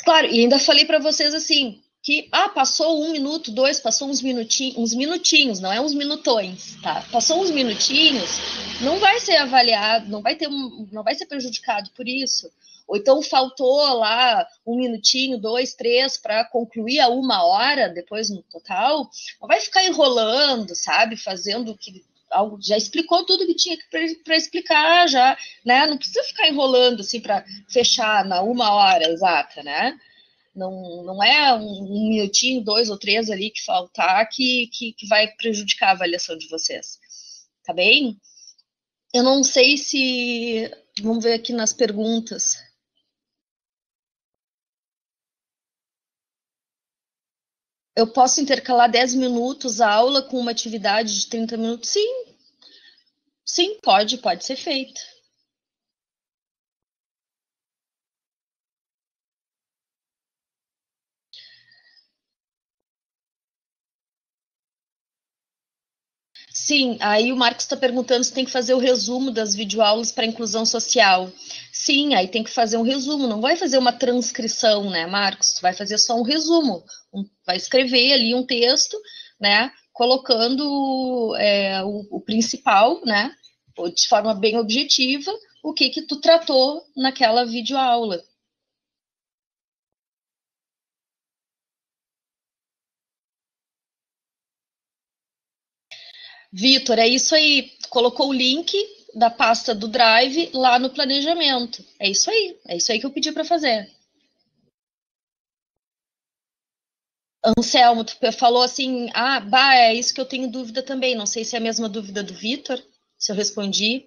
Claro, e ainda falei para vocês assim, que passou 1 minuto, 2, passou uns minutinhos, não é uns minutões, tá? Passou uns minutinhos, não vai ser avaliado, não vai ser prejudicado por isso. Ou então faltou lá 1 minutinho, 2, 3 para concluir a 1 hora, depois no total, não vai ficar enrolando, sabe? Fazendo já explicou tudo que tinha para explicar, já, né? Não precisa ficar enrolando assim para fechar na 1 hora exata, né? Não é um minutinho, 2 ou 3 ali que faltar que vai prejudicar a avaliação de vocês. Tá bem? Eu não sei se... Vamos ver aqui nas perguntas. Eu posso intercalar 10 minutos a aula com uma atividade de 30 minutos? Sim. Sim, pode ser feito. Sim, aí o Marcos está perguntando se tem que fazer o resumo das videoaulas para inclusão social. Sim, aí tem que fazer um resumo, não vai fazer uma transcrição, né, Marcos? Vai fazer só um resumo, vai escrever ali um texto, né, colocando o principal, né, de forma bem objetiva, o que tu tratou naquela videoaula. Vitor, é isso aí. Colocou o link da pasta do Drive lá no planejamento. É isso aí que eu pedi para fazer. Anselmo, tu falou assim, é isso que eu tenho dúvida também. Não sei se é a mesma dúvida do Vitor, se eu respondi.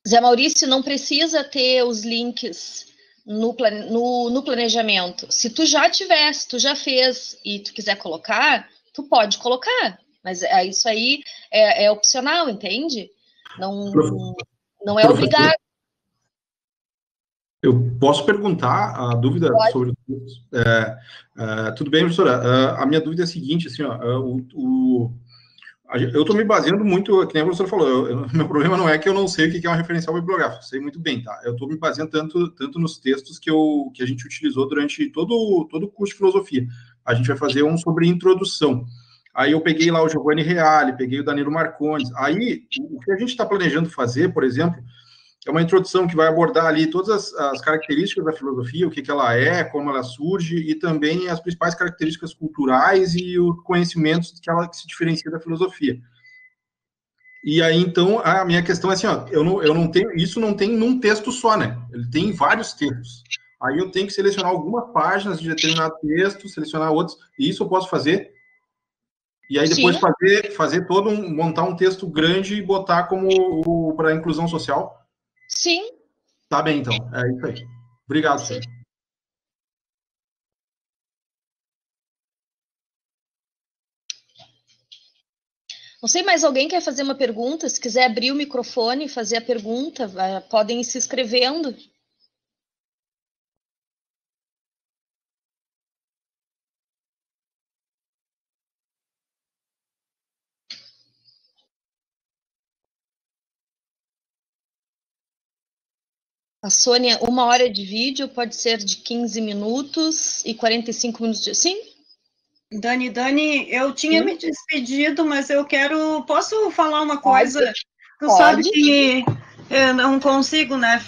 Zé Maurício, não precisa ter os links no planejamento. Se tu já fez e tu quiser colocar, tu pode colocar. Mas isso aí é opcional, entende? Não é obrigado. Eu posso perguntar a dúvida sobre... tudo bem, professora? A minha dúvida é a seguinte, assim, eu estou me baseando muito, que nem a professora falou, meu problema não é que eu não sei o que é uma referencial bibliográfica, sei muito bem, tá? Eu estou me baseando tanto nos textos que a gente utilizou durante todo o curso de filosofia. A gente vai fazer um sobre introdução. Aí eu peguei lá o Giovanni Reale, peguei o Danilo Marcondes. Aí, o que a gente está planejando fazer, por exemplo, é uma introdução que vai abordar ali todas as características da filosofia, o que ela é, como ela surge, e também as principais características culturais e os conhecimentos que se diferencia da filosofia. E aí, então, a minha questão é assim, eu não tenho, isso não tem num texto só, né? Ele tem vários textos. Aí eu tenho que selecionar algumas páginas de determinado texto, selecionar outros, e isso eu posso fazer. E aí depois montar um texto grande e botar como para inclusão social. Sim. Tá bem, então. É isso aí. Obrigado, senhor. Não sei, mais alguém quer fazer uma pergunta? Se quiser abrir o microfone e fazer a pergunta, podem ir se inscrevendo. A Sônia, 1 hora de vídeo pode ser de 15 minutos e 45 minutos. Sim? Dani, eu tinha me despedido, mas posso falar uma coisa? Tu Pode. sabe que eu não consigo, né?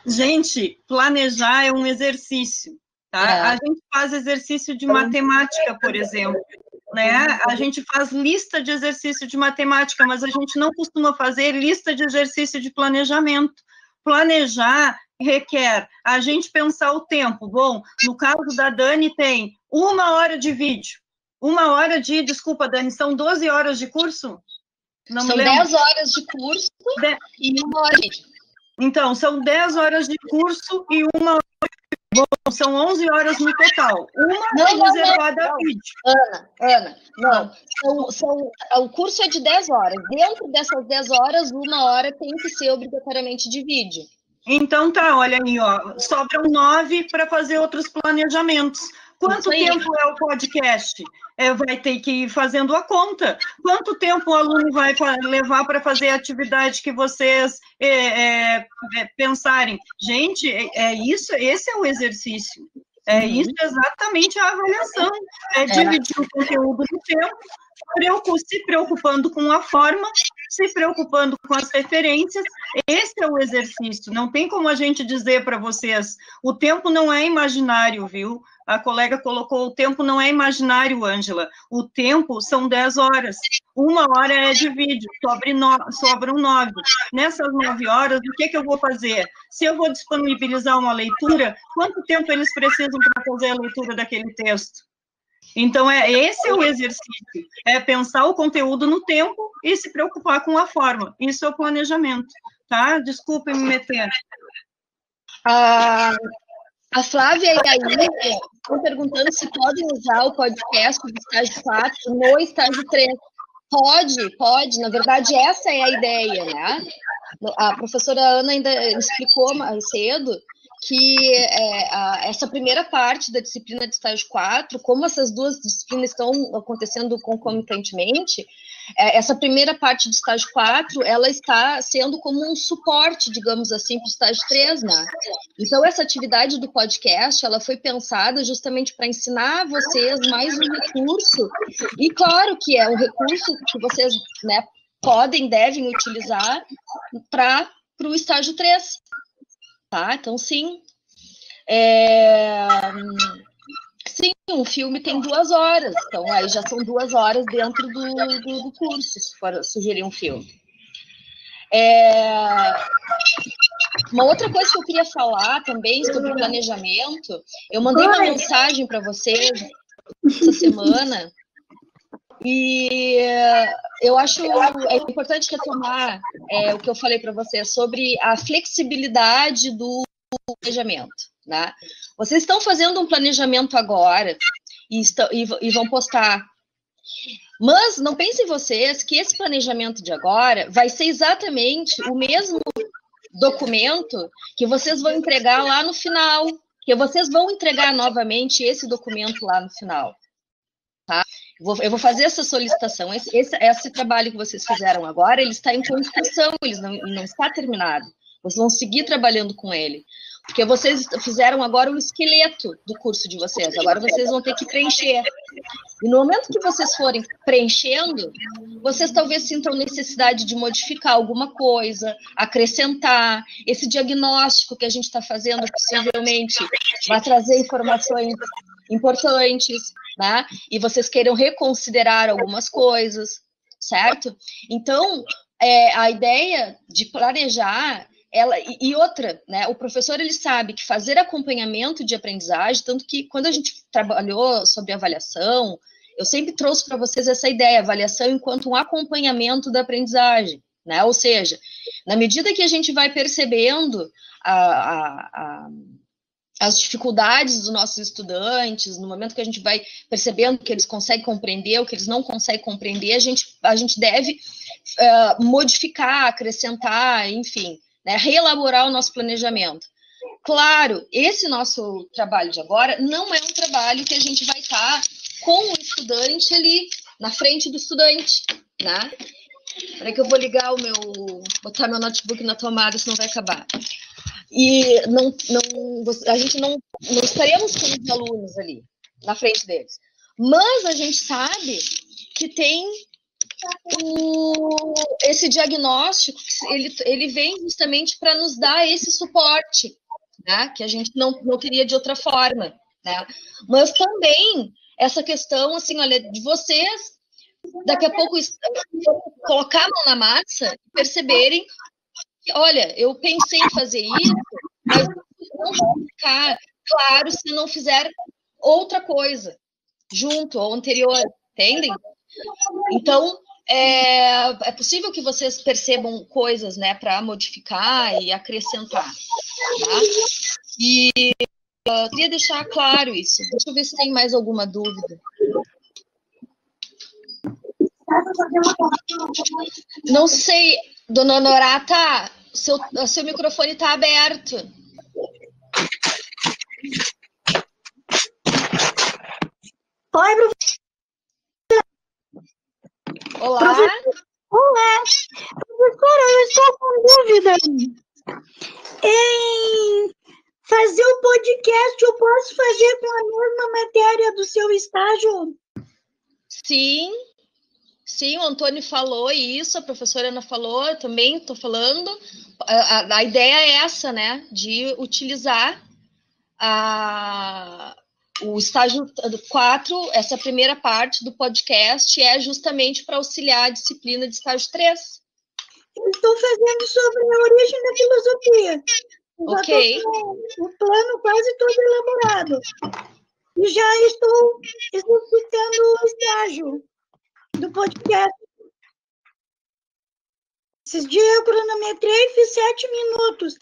Gente, planejar é um exercício. tá? A gente faz exercício de matemática, por exemplo, né? A gente faz lista de exercício de matemática, mas a gente não costuma fazer lista de exercício de planejamento. Planejar requer a gente pensar o tempo. Bom, no caso da Dani, tem 1 hora de vídeo. 1 hora de... Desculpa, Dani, são 12 horas de curso? Não são 10 horas de curso e 1 hora de vídeo. Então, são 10 horas de curso e 1 hora de vídeo. Bom, são 11 horas no total. Uma reservada a vídeo. Ana, não. O curso é de 10 horas. Dentro dessas 10 horas, 1 hora tem que ser obrigatoriamente de vídeo. Então tá, olha aí, ó. Sobram 9 para fazer outros planejamentos. Quanto tempo é o podcast? Vai ter que ir fazendo a conta. Quanto tempo o aluno vai levar para fazer a atividade que vocês pensarem? Gente, isso, esse é o exercício. Isso exatamente a avaliação. Dividir o conteúdo no tempo, se preocupando com a forma, se preocupando com as referências. Esse é o exercício. Não tem como a gente dizer para vocês, o tempo não é imaginário, viu? A colega colocou, o tempo não é imaginário, Ângela. O tempo são 10 horas. 1 hora é de vídeo, sobram 9. Nessas 9 horas, o que eu vou fazer? Se eu vou disponibilizar uma leitura, quanto tempo eles precisam para fazer a leitura daquele texto? Então, esse é o exercício. É pensar o conteúdo no tempo e se preocupar com a forma. Isso é o planejamento, tá? Desculpe me meter. A Flávia e a Índia estão perguntando se podem usar o podcast do estágio 4 no estágio 3. Pode. Na verdade, essa é a ideia, né? A professora Ana ainda explicou mais cedo que essa primeira parte da disciplina de estágio 4, como essas duas disciplinas estão acontecendo concomitantemente, essa primeira parte de estágio 4, ela está sendo como um suporte, digamos assim, para o estágio 3, né? Então, essa atividade do podcast, ela foi pensada justamente para ensinar vocês mais um recurso, e claro que é um recurso que vocês, né, devem utilizar para o estágio 3. Tá? Então, sim. Sim, um filme tem 2 horas. Então, aí já são 2 horas dentro do curso, se for sugerir um filme. Uma outra coisa que eu queria falar também sobre planejamento, eu mandei uma mensagem para vocês essa semana, e eu acho importante retomar o que eu falei para vocês sobre a flexibilidade do planejamento, né? Vocês estão fazendo um planejamento agora e vão postar, mas não pensem vocês que esse planejamento de agora vai ser exatamente o mesmo documento que vocês vão entregar lá no final, que vocês vão entregar novamente esse documento lá no final, tá? Eu vou fazer essa solicitação. Esse trabalho que vocês fizeram agora, ele está em construção, ele não está terminado. Vocês vão seguir trabalhando com ele. Porque vocês fizeram agora o esqueleto do curso de vocês. Agora vocês vão ter que preencher. E no momento que vocês forem preenchendo, vocês talvez sintam necessidade de modificar alguma coisa, acrescentar. Esse diagnóstico que a gente está fazendo, possivelmente, vai trazer informações importantes, né? E vocês queiram reconsiderar algumas coisas, certo? Então, a ideia de planejar, e outra, né? O professor, ele sabe que fazer acompanhamento de aprendizagem, tanto que quando a gente trabalhou sobre avaliação, eu sempre trouxe para vocês essa ideia, avaliação enquanto um acompanhamento da aprendizagem, né? Ou seja, na medida que a gente vai percebendo as dificuldades dos nossos estudantes, no momento que a gente vai percebendo que eles conseguem compreender, ou que eles não conseguem compreender, a gente deve modificar, acrescentar, enfim, né, reelaborar o nosso planejamento. Claro, esse nosso trabalho de agora não é um trabalho que a gente vai estar com o estudante ali, na frente do estudante, né? Espera que eu vou botar meu notebook na tomada, senão vai acabar. E a gente não estaremos com os alunos ali, na frente deles. Mas a gente sabe que tem esse diagnóstico, ele vem justamente para nos dar esse suporte, né? Que a gente não teria de outra forma, né? Mas também essa questão, assim, olha, de vocês, daqui a pouco, colocar a mão na massa e perceberem que, olha, eu pensei em fazer isso, mas não vai ficar claro se não fizer outra coisa junto ou anterior, entendem? Então, é possível que vocês percebam coisas, né, para modificar e acrescentar, tá? E eu queria deixar claro isso. Deixa eu ver se tem mais alguma dúvida. Não sei, dona Honorata, seu microfone está aberto. Oi, professora. Olá. Olá. Professora, eu estou com dúvida em fazer o podcast. Eu posso fazer com a mesma matéria do seu estágio? Sim, o Antônio falou isso, a professora Ana falou, eu também estou falando. A ideia é essa, né, de utilizar o estágio 4, essa primeira parte do podcast é justamente para auxiliar a disciplina de estágio 3. Eu estou fazendo sobre a origem da filosofia. Ok. Já estou com o plano quase todo elaborado. E já estou executando o estágio do podcast. Esses dias eu cronometrei e fiz 7 minutos.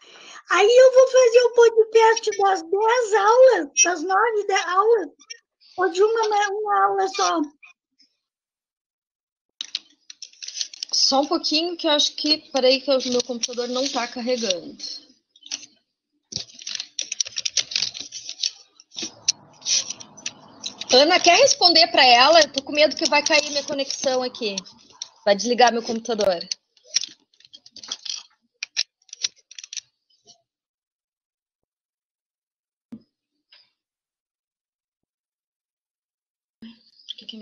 Aí eu vou fazer o podcast das 10 aulas, das 9 aulas, ou de uma aula só? Só um pouquinho que eu acho que... Peraí que o meu computador não está carregando. Ana, quer responder para ela? Eu tô com medo que vai cair minha conexão aqui. Vai desligar meu computador.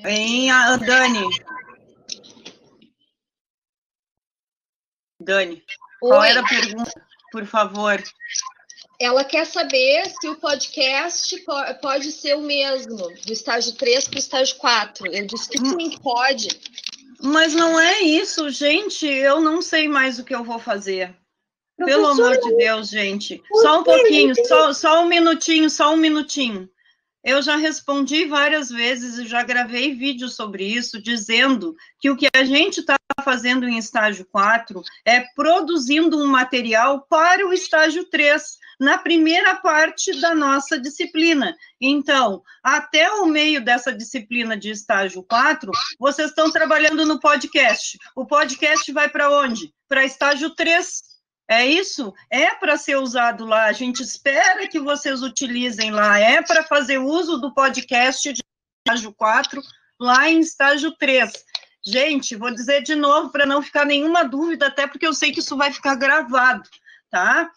Hein, Dani, qual era a pergunta, por favor? Ela quer saber se o podcast pode ser o mesmo, do estágio 3 para o estágio 4. Eu disse que sim, que pode. Mas não é isso, gente. Eu não sei mais o que eu vou fazer. Pelo amor de Deus, gente. Só um pouquinho, só um minutinho. Eu já respondi várias vezes e já gravei vídeos sobre isso, dizendo que o que a gente está fazendo em estágio 4 é produzindo um material para o estágio 3, na primeira parte da nossa disciplina. Então, até o meio dessa disciplina de estágio 4, vocês estão trabalhando no podcast. O podcast vai para onde? Para estágio 3. É isso? É para ser usado lá. A gente espera que vocês utilizem lá. É para fazer uso do podcast de estágio 4 lá em estágio 3. Gente, vou dizer de novo para não ficar nenhuma dúvida, até porque eu sei que isso vai ficar gravado, tá?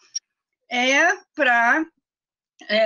É para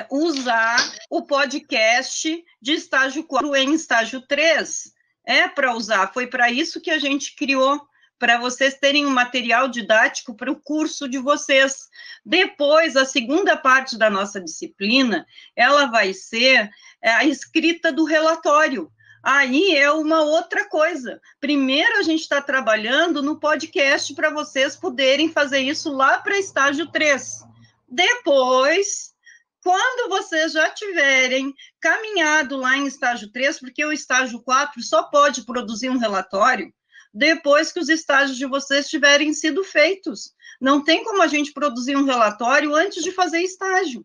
usar o podcast de estágio 4 em estágio 3. É para usar. Foi para isso que a gente criou, para vocês terem um material didático para o curso de vocês. Depois, a segunda parte da nossa disciplina, ela vai ser a escrita do relatório. Aí é uma outra coisa. Primeiro, a gente está trabalhando no podcast para vocês poderem fazer isso lá para estágio 3. Depois, quando vocês já tiverem caminhado lá em estágio 3, porque o estágio 4 só pode produzir um relatório depois que os estágios de vocês tiverem sido feitos. Não tem como a gente produzir um relatório antes de fazer estágio.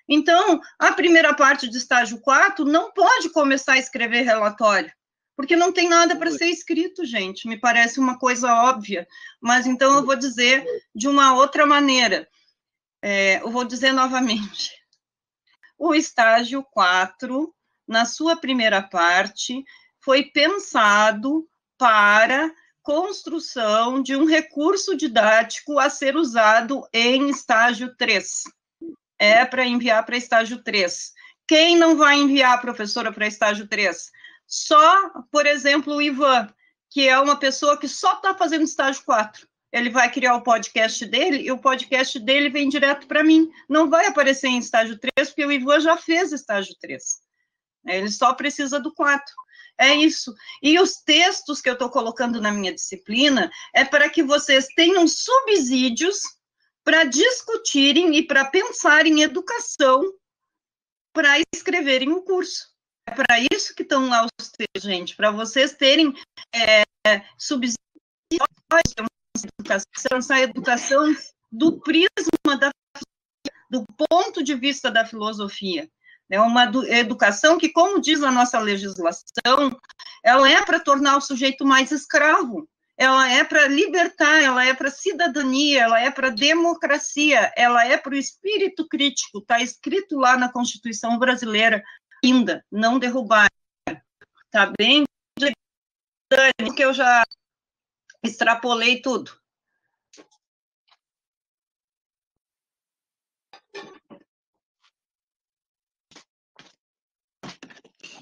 Então, a primeira parte de estágio 4 não pode começar a escrever relatório, porque não tem nada para ser escrito, gente. Me parece uma coisa óbvia, mas então eu vou dizer de uma outra maneira. Eu vou dizer novamente. O estágio 4, na sua primeira parte, foi pensado para construção de um recurso didático a ser usado em estágio 3. É para enviar para estágio 3. Quem não vai enviar, professora, para estágio 3? Só, por exemplo, o Ivan, que é uma pessoa que só está fazendo estágio 4. ele vai criar o podcast dele, e o podcast dele vem direto para mim. Não vai aparecer em estágio 3, porque o Ivan já fez estágio 3. Ele só precisa do 4. É isso. E os textos que eu estou colocando na minha disciplina é para que vocês tenham subsídios para discutirem e para pensarem em educação para escreverem o curso. É para isso que estão lá os textos, gente, para vocês terem subsídios, essa educação do prisma do ponto de vista da filosofia. É uma educação que, como diz a nossa legislação, ela é para tornar o sujeito mais escravo, ela é para libertar, ela é para cidadania, ela é para democracia, ela é para o espírito crítico, está escrito lá na Constituição brasileira, ainda, não derrubar. Tá bem, Dani, que eu já extrapolei tudo.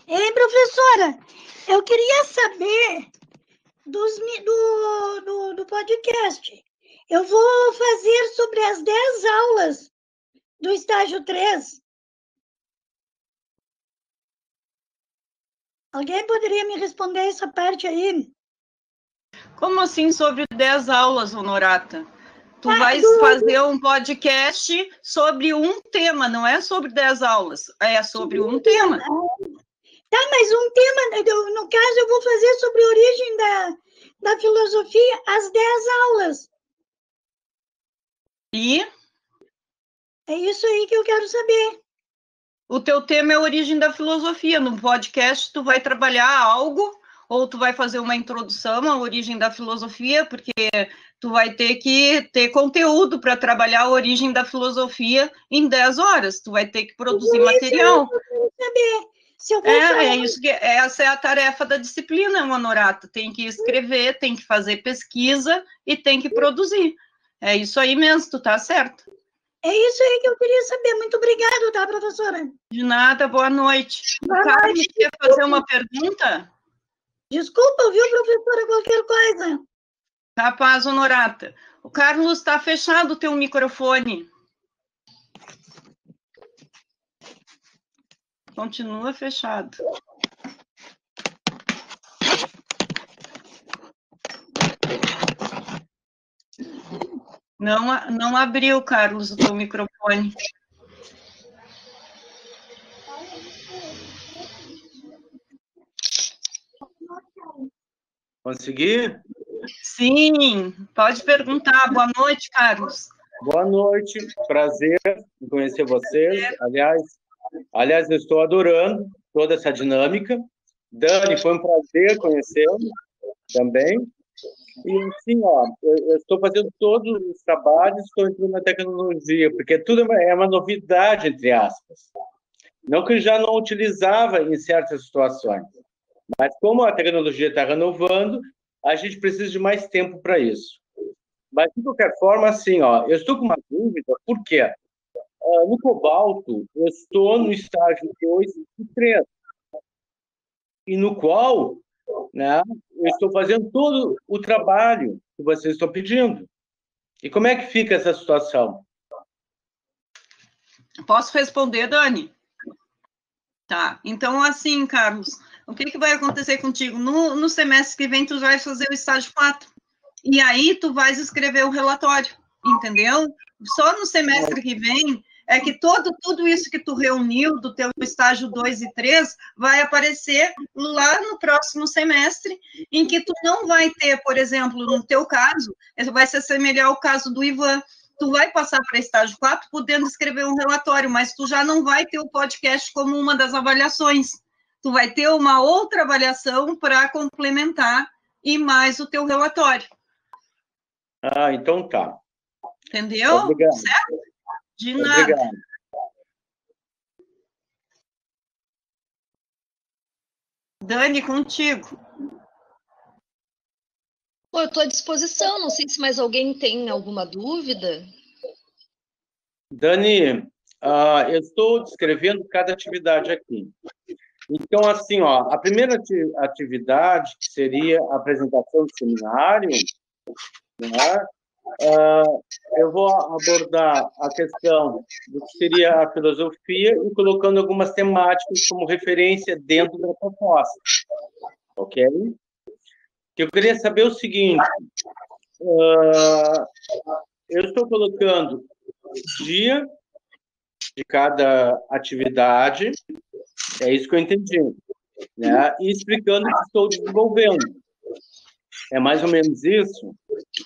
Ei, professora, eu queria saber do podcast. Eu vou fazer sobre as 10 aulas do estágio 3. Alguém poderia me responder essa parte aí? Como assim sobre 10 aulas, Honorata? Tu vais fazer um podcast sobre um tema, não é sobre 10 aulas, é sobre um tema. Tá, mas um tema, no caso, eu vou fazer sobre a origem da filosofia, as 10 aulas. E? É isso aí que eu quero saber. O teu tema é a origem da filosofia. No podcast, tu vai trabalhar algo, ou tu vai fazer uma introdução à origem da filosofia, porque tu vai ter que ter conteúdo para trabalhar a origem da filosofia em 10 horas. Tu vai ter que produzir material. Eu quero saber. Essa é a tarefa da disciplina, Honorata. Tem que escrever, tem que fazer pesquisa e tem que produzir. É isso aí mesmo, tu tá certo. É isso aí que eu queria saber. Muito obrigada, tá, professora? De nada, boa noite. Boa o Carlos noite. quer fazer uma pergunta? Desculpa, viu, professora, qualquer coisa. Capaz, Honorata. O Carlos, está fechado o teu microfone. Continua fechado. Não abriu, Carlos, o teu microfone. Consegui? Sim, pode perguntar. Boa noite, Carlos. Boa noite, prazer em conhecer vocês. Aliás, eu estou adorando toda essa dinâmica. Dani, foi um prazer conhecê-lo também. E assim, eu estou fazendo todos os trabalhos, estou entrando na tecnologia, porque tudo é uma novidade, entre aspas. Não que eu já não utilizava em certas situações, mas como a tecnologia está renovando, a gente precisa de mais tempo para isso. Mas, de qualquer forma, assim, eu estou com uma dúvida, por quê? No Cobalto, eu estou no estágio 2 e 3, e no qual, né, eu estou fazendo todo o trabalho que vocês estão pedindo. E como é que fica essa situação? Posso responder, Dani? Tá, então assim, Carlos, o que vai acontecer contigo? No semestre que vem, tu vai fazer o estágio 4, e aí tu vais escrever o relatório, entendeu? Só no semestre que vem é que tudo isso que tu reuniu do teu estágio 2 e 3 vai aparecer lá no próximo semestre, em que tu não vai ter, por exemplo, no teu caso, vai se assemelhar ao caso do Ivan, tu vai passar para estágio 4 podendo escrever um relatório, mas tu já não vai ter o podcast como uma das avaliações. Tu vai ter uma outra avaliação para complementar e mais o teu relatório. Ah, então tá. Entendeu? Obrigado. Certo? De nada. Obrigado. Dani, contigo. Pô, eu estou à disposição, não sei se mais alguém tem alguma dúvida. Dani, eu estou descrevendo cada atividade aqui. Então, assim, a primeira atividade, que seria a apresentação do seminário, né, eu vou abordar a questão do que seria a filosofia e colocando algumas temáticas como referência dentro da proposta, ok? Eu queria saber o seguinte, eu estou colocando o dia de cada atividade, é isso que eu entendi, né? E explicando o que estou desenvolvendo. É mais ou menos isso?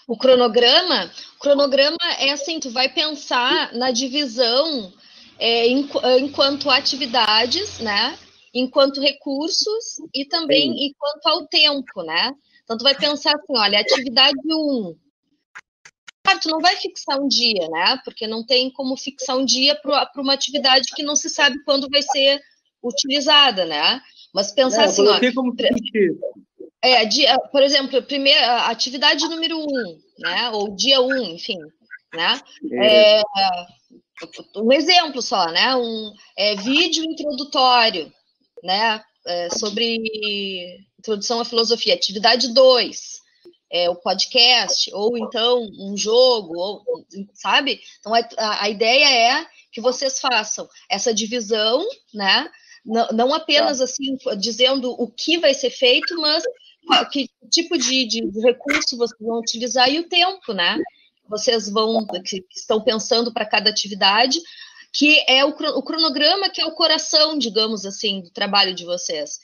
O cronograma é assim, tu vai pensar na divisão enquanto atividades, né? Enquanto recursos e também enquanto ao tempo, né? Então, tu vai pensar assim, olha, atividade 1. Claro, tu não vai fixar um dia, né? Porque não tem como fixar um dia para uma atividade que não se sabe quando vai ser utilizada, né? Mas pensar assim, ó... Como por exemplo, a atividade número 1, né? Ou dia 1, enfim, né? Um exemplo só, né? Vídeo introdutório, né? Sobre introdução à filosofia. Atividade 2, o podcast, ou então um jogo, sabe? Então, a ideia é que vocês façam essa divisão, né? Não apenas assim, dizendo o que vai ser feito, mas que tipo de recurso vocês vão utilizar e o tempo, né? Que estão pensando para cada atividade, que é o cronograma, que é o coração, digamos assim, do trabalho de vocês.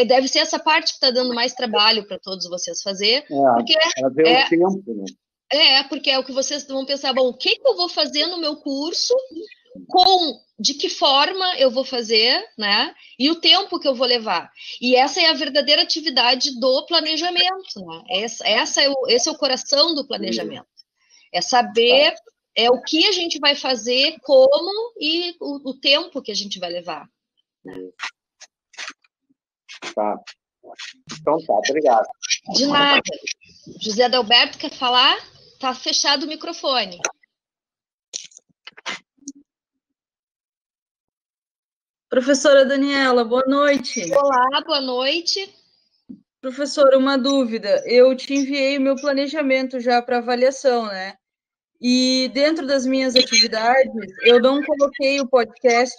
Deve ser essa parte que está dando mais trabalho para todos vocês fazer, porque o tempo, né? Porque é o que vocês vão pensar, bom, o que eu vou fazer no meu curso, de que forma eu vou fazer, né? E o tempo que eu vou levar. E essa é a verdadeira atividade do planejamento, né? Esse é o coração do planejamento. É saber o que a gente vai fazer, como e o tempo que a gente vai levar. Né? Tá. Então tá, obrigado. De nada. José Adalberto quer falar? Tá fechado o microfone. Professora Daniela, boa noite. Olá, boa noite. Professora, uma dúvida. Eu te enviei o meu planejamento já para avaliação, né? E dentro das minhas atividades, eu não coloquei o podcast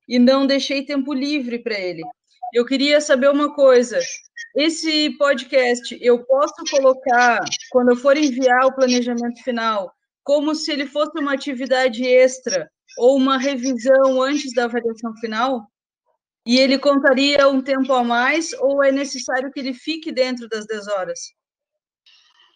e não deixei tempo livre para ele. Eu queria saber uma coisa. Esse podcast, eu posso colocar, quando eu for enviar o planejamento final, como se ele fosse uma atividade extra ou uma revisão antes da avaliação final? E ele contaria um tempo a mais ou é necessário que ele fique dentro das 10 horas?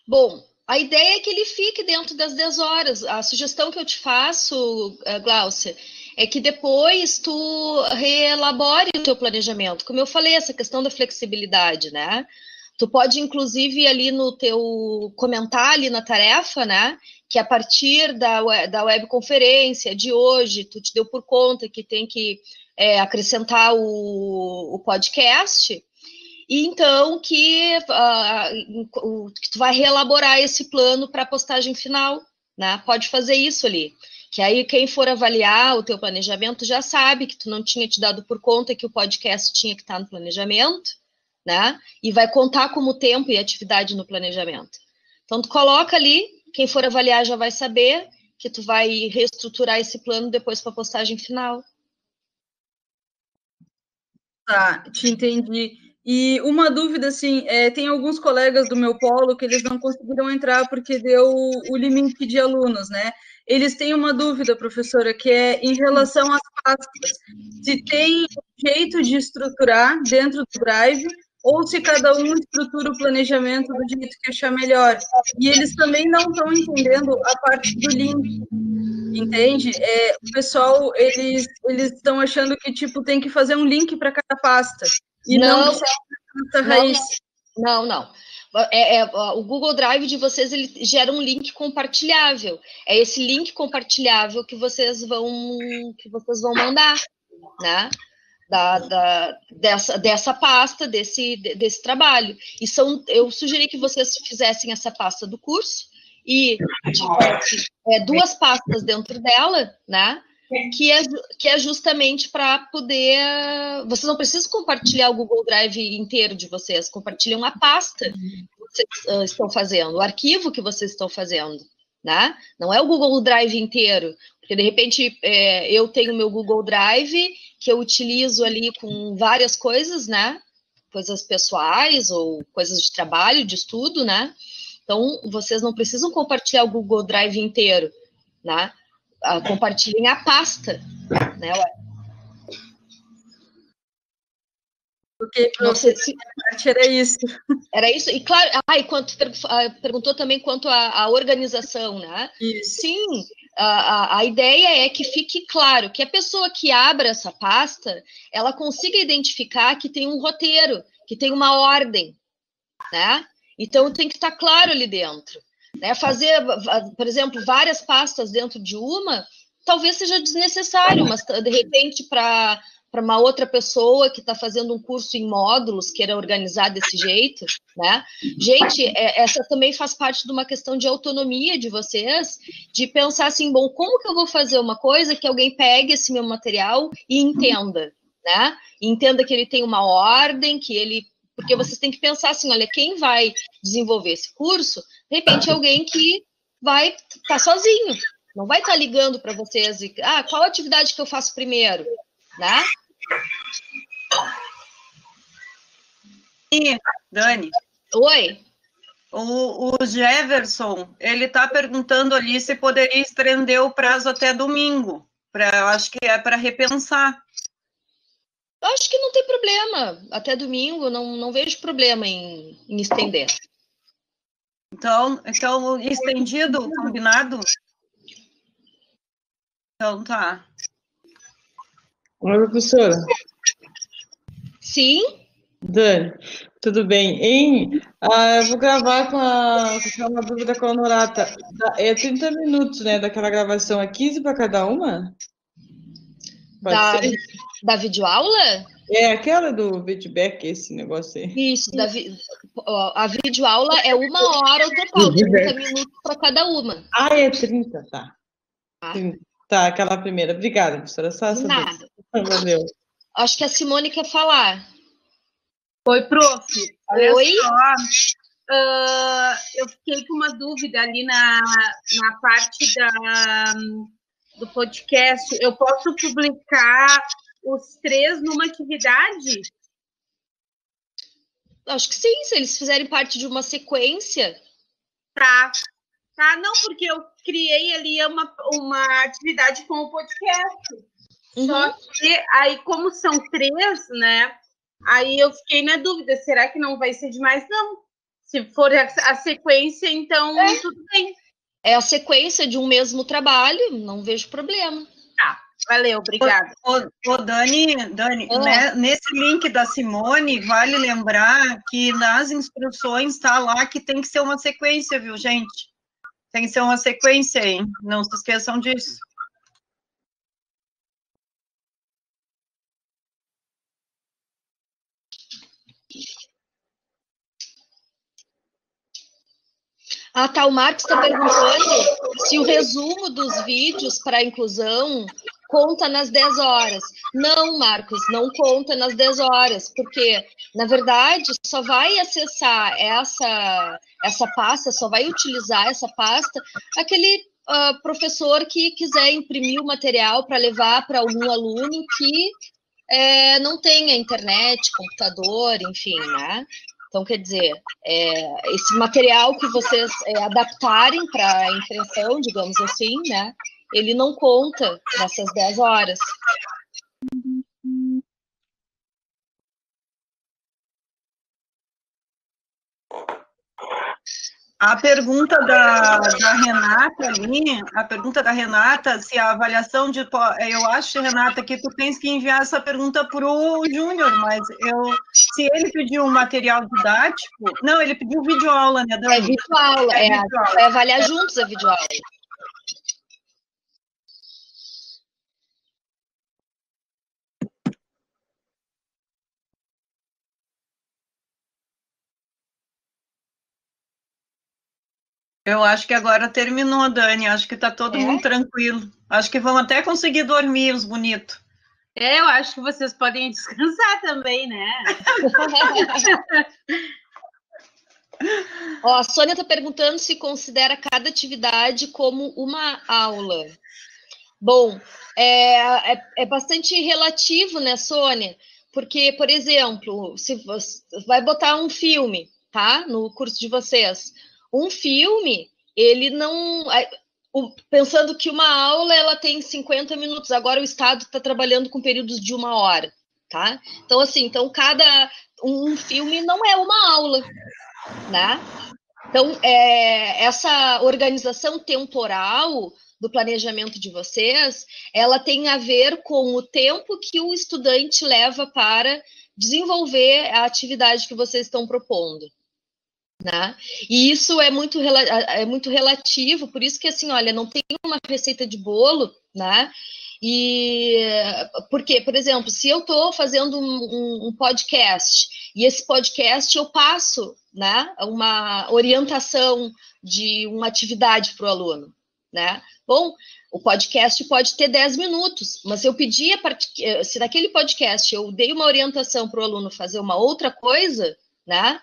Bom, a ideia é que ele fique dentro das 10 horas. A sugestão que eu te faço, Gláucia, é que depois tu reelabore o teu planejamento. Como eu falei, essa questão da flexibilidade, né? Tu pode, inclusive, ali no teu comentar ali na tarefa, né? Que a partir da webconferência de hoje, tu te deu por conta que tem que acrescentar o podcast, e então que tu vai reelaborar esse plano para a postagem final, né? Pode fazer isso ali, que aí quem for avaliar o teu planejamento já sabe que tu não tinha te dado por conta que o podcast tinha que estar no planejamento, né? E vai contar como tempo e atividade no planejamento. Então, tu coloca ali, quem for avaliar já vai saber que tu vai reestruturar esse plano depois para a postagem final. Tá, te entendi. E uma dúvida, assim, tem alguns colegas do meu polo que eles não conseguiram entrar porque deu o limite de alunos, né? Eles têm uma dúvida, professora, que é em relação às pastas. Se tem jeito de estruturar dentro do Drive ou se cada um estrutura o planejamento do jeito que achar melhor. E eles também não estão entendendo a parte do link, entende? O pessoal, eles estão achando que, tipo, tem que fazer um link para cada pasta. E não raiz. Não. O Google Drive de vocês, ele gera um link compartilhável. É esse link compartilhável que vocês vão mandar, né? Dessa pasta, desse trabalho. Eu sugeri que vocês fizessem essa pasta do curso e tivessem 2 pastas dentro dela, né? Que é justamente para poder... Vocês não precisam compartilhar o Google Drive inteiro de vocês, compartilham a pasta. vocês estão fazendo, o arquivo que vocês estão fazendo, né? Não é o Google Drive inteiro, porque de repente eu tenho meu Google Drive que eu utilizo ali com várias coisas, né? Coisas pessoais ou coisas de trabalho, de estudo, né? Então, vocês não precisam compartilhar o Google Drive inteiro, né? Compartilhem a pasta, né? Porque era isso. Era isso. E claro, perguntou também quanto à organização, né? Isso. Sim, a ideia é que fique claro que a pessoa que abra essa pasta, ela consiga identificar que tem um roteiro, que tem uma ordem, né? Então tem que estar claro ali dentro, né? Fazer, por exemplo, várias pastas dentro de uma, talvez seja desnecessário, mas de repente para uma outra pessoa que está fazendo um curso em módulos, queira organizar desse jeito, né? Gente, essa também faz parte de uma questão de autonomia de vocês, de pensar assim, bom, como que eu vou fazer uma coisa que alguém pegue esse meu material e entenda, né? E entenda que ele tem uma ordem, porque vocês têm que pensar assim, olha, quem vai desenvolver esse curso, de repente é alguém que vai estar sozinho, não vai estar ligando para vocês e, qual atividade que eu faço primeiro, né? Dani. Oi. O Jefferson, ele está perguntando ali se poderia estender o prazo até domingo. Eu acho que é para repensar. Eu acho que não tem problema. Até domingo, não vejo problema em estender. Então, estendido, combinado? Então, tá. Oi, professora. Sim. Dani, tudo bem? Eu vou gravar com uma dúvida com a Honorata. É 30 minutos, né, daquela gravação, é 15 para cada uma? Da videoaula? É, aquela do feedback, esse negócio aí. Isso, a videoaula é 1 hora o total, 30 minutos para cada uma. É 30, tá. Tá, aquela primeira. Obrigada, professora. Nada. Valeu. Acho que a Simone quer falar. Oi, prof. Olha Oi. só, eu fiquei com uma dúvida ali na parte do podcast. Eu posso publicar os 3 numa atividade? Acho que sim, se eles fizerem parte de uma sequência. Tá, não, porque eu criei ali uma atividade com o podcast. Só que aí, como são 3, né? Aí eu fiquei na dúvida, será que não vai ser demais? Não. Se for a sequência, então tudo bem. É a sequência de um mesmo trabalho, não vejo problema. Tá, valeu, obrigada. Dani, né, nesse link da Simone, vale lembrar que nas instruções está lá que tem que ser uma sequência, viu, gente? Tem que ser uma sequência, hein? Não se esqueçam disso. O Marcos está perguntando se o resumo dos vídeos para a inclusão conta nas 10 horas. Não, Marcos, não conta nas 10 horas, porque, na verdade, só vai acessar essa pasta, só vai utilizar essa pasta aquele professor que quiser imprimir o material para levar para algum aluno que não tenha internet, computador, enfim, né? Então, quer dizer, esse material que vocês adaptarem para impressão, digamos assim, né? Ele não conta nessas 10 horas. A pergunta da Renata ali, se a avaliação de... Eu acho, Renata, que tu tens que enviar essa pergunta para o Júnior, mas se ele pediu um material didático... Não, ele pediu videoaula, né, Dani? É videoaula, vai avaliar juntos a videoaula. Eu acho que agora terminou, Dani. Acho que está todo mundo tranquilo. Acho que vão até conseguir dormir, os bonitos. Eu acho que vocês podem descansar também, né? Ó, a Sônia está perguntando se considera cada atividade como uma aula. Bom, é bastante relativo, né, Sônia? Porque, por exemplo, se você vai botar um filme, tá? No curso de vocês. Um filme, ele não... Pensando que uma aula, ela tem 50 minutos. Agora o Estado está trabalhando com períodos de 1 hora, tá? Então, assim, cada... Um filme não é uma aula, né? Então, essa organização temporal do planejamento de vocês, ela tem a ver com o tempo que o estudante leva para desenvolver a atividade que vocês estão propondo, né? E isso é muito relativo, por isso que, assim, olha, não tem uma receita de bolo, né? E porque, por exemplo, se eu estou fazendo um podcast e esse podcast eu passo, né, uma orientação de uma atividade para o aluno, né? Bom, o podcast pode ter 10 minutos, mas se eu pedir, se naquele podcast eu dei uma orientação para o aluno fazer uma outra coisa, né?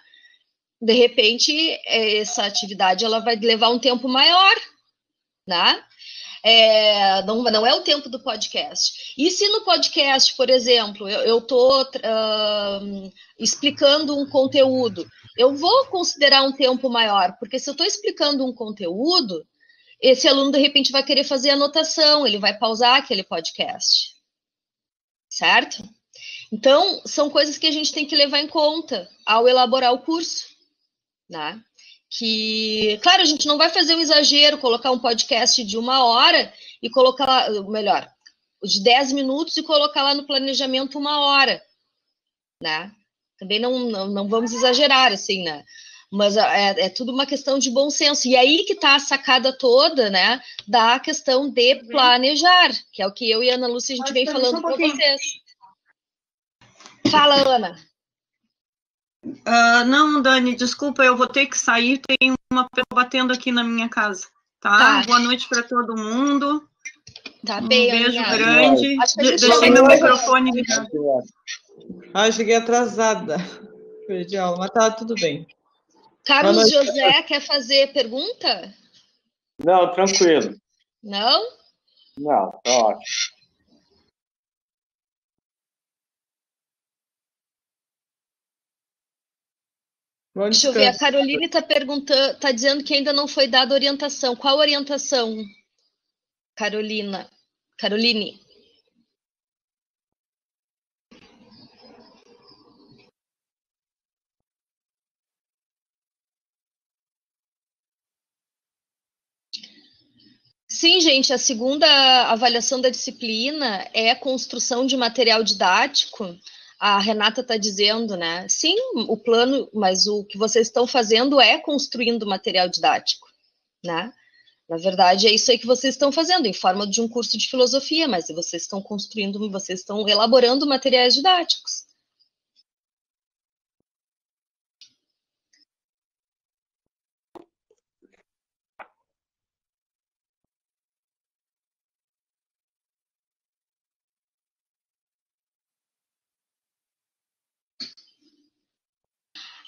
De repente, essa atividade ela vai levar um tempo maior, né? Não é o tempo do podcast. E se no podcast, por exemplo, eu estou explicando um conteúdo, eu vou considerar um tempo maior, porque se eu estou explicando um conteúdo, esse aluno, de repente, vai querer fazer anotação, ele vai pausar aquele podcast. Certo? Então, são coisas que a gente tem que levar em conta ao elaborar o curso, né? Que, claro, a gente não vai fazer um exagero, colocar um podcast de 1 hora e colocar lá, melhor, de 10 minutos e colocar lá no planejamento 1 hora, né? Também não vamos exagerar, assim, né? Mas é tudo uma questão de bom senso. E aí que está a sacada toda, né, da questão de planejar, que é o que eu e a Ana Lúcia, a gente vem falando com vocês. Fala, Ana. Não, Dani, desculpa, eu vou ter que sair, tem uma pessoa batendo aqui na minha casa, tá? Boa noite para todo mundo. Tá bem, um beijo grande. Deixei meu microfone ligado. Cheguei atrasada. Perdi a aula, mas tá tudo bem. Carlos José, quer fazer pergunta? Não, tranquilo. Não? Não, tá ótimo. Deixa eu ver, a Caroline está perguntando, está dizendo que ainda não foi dada orientação. Qual orientação, Caroline? Sim, gente, a segunda avaliação da disciplina é a construção de material didático. A Renata está dizendo, né? Sim, o plano, mas o que vocês estão fazendo é construindo material didático, né? Na verdade, é isso aí que vocês estão fazendo, em forma de um curso de filosofia, mas vocês estão construindo, vocês estão elaborando materiais didáticos.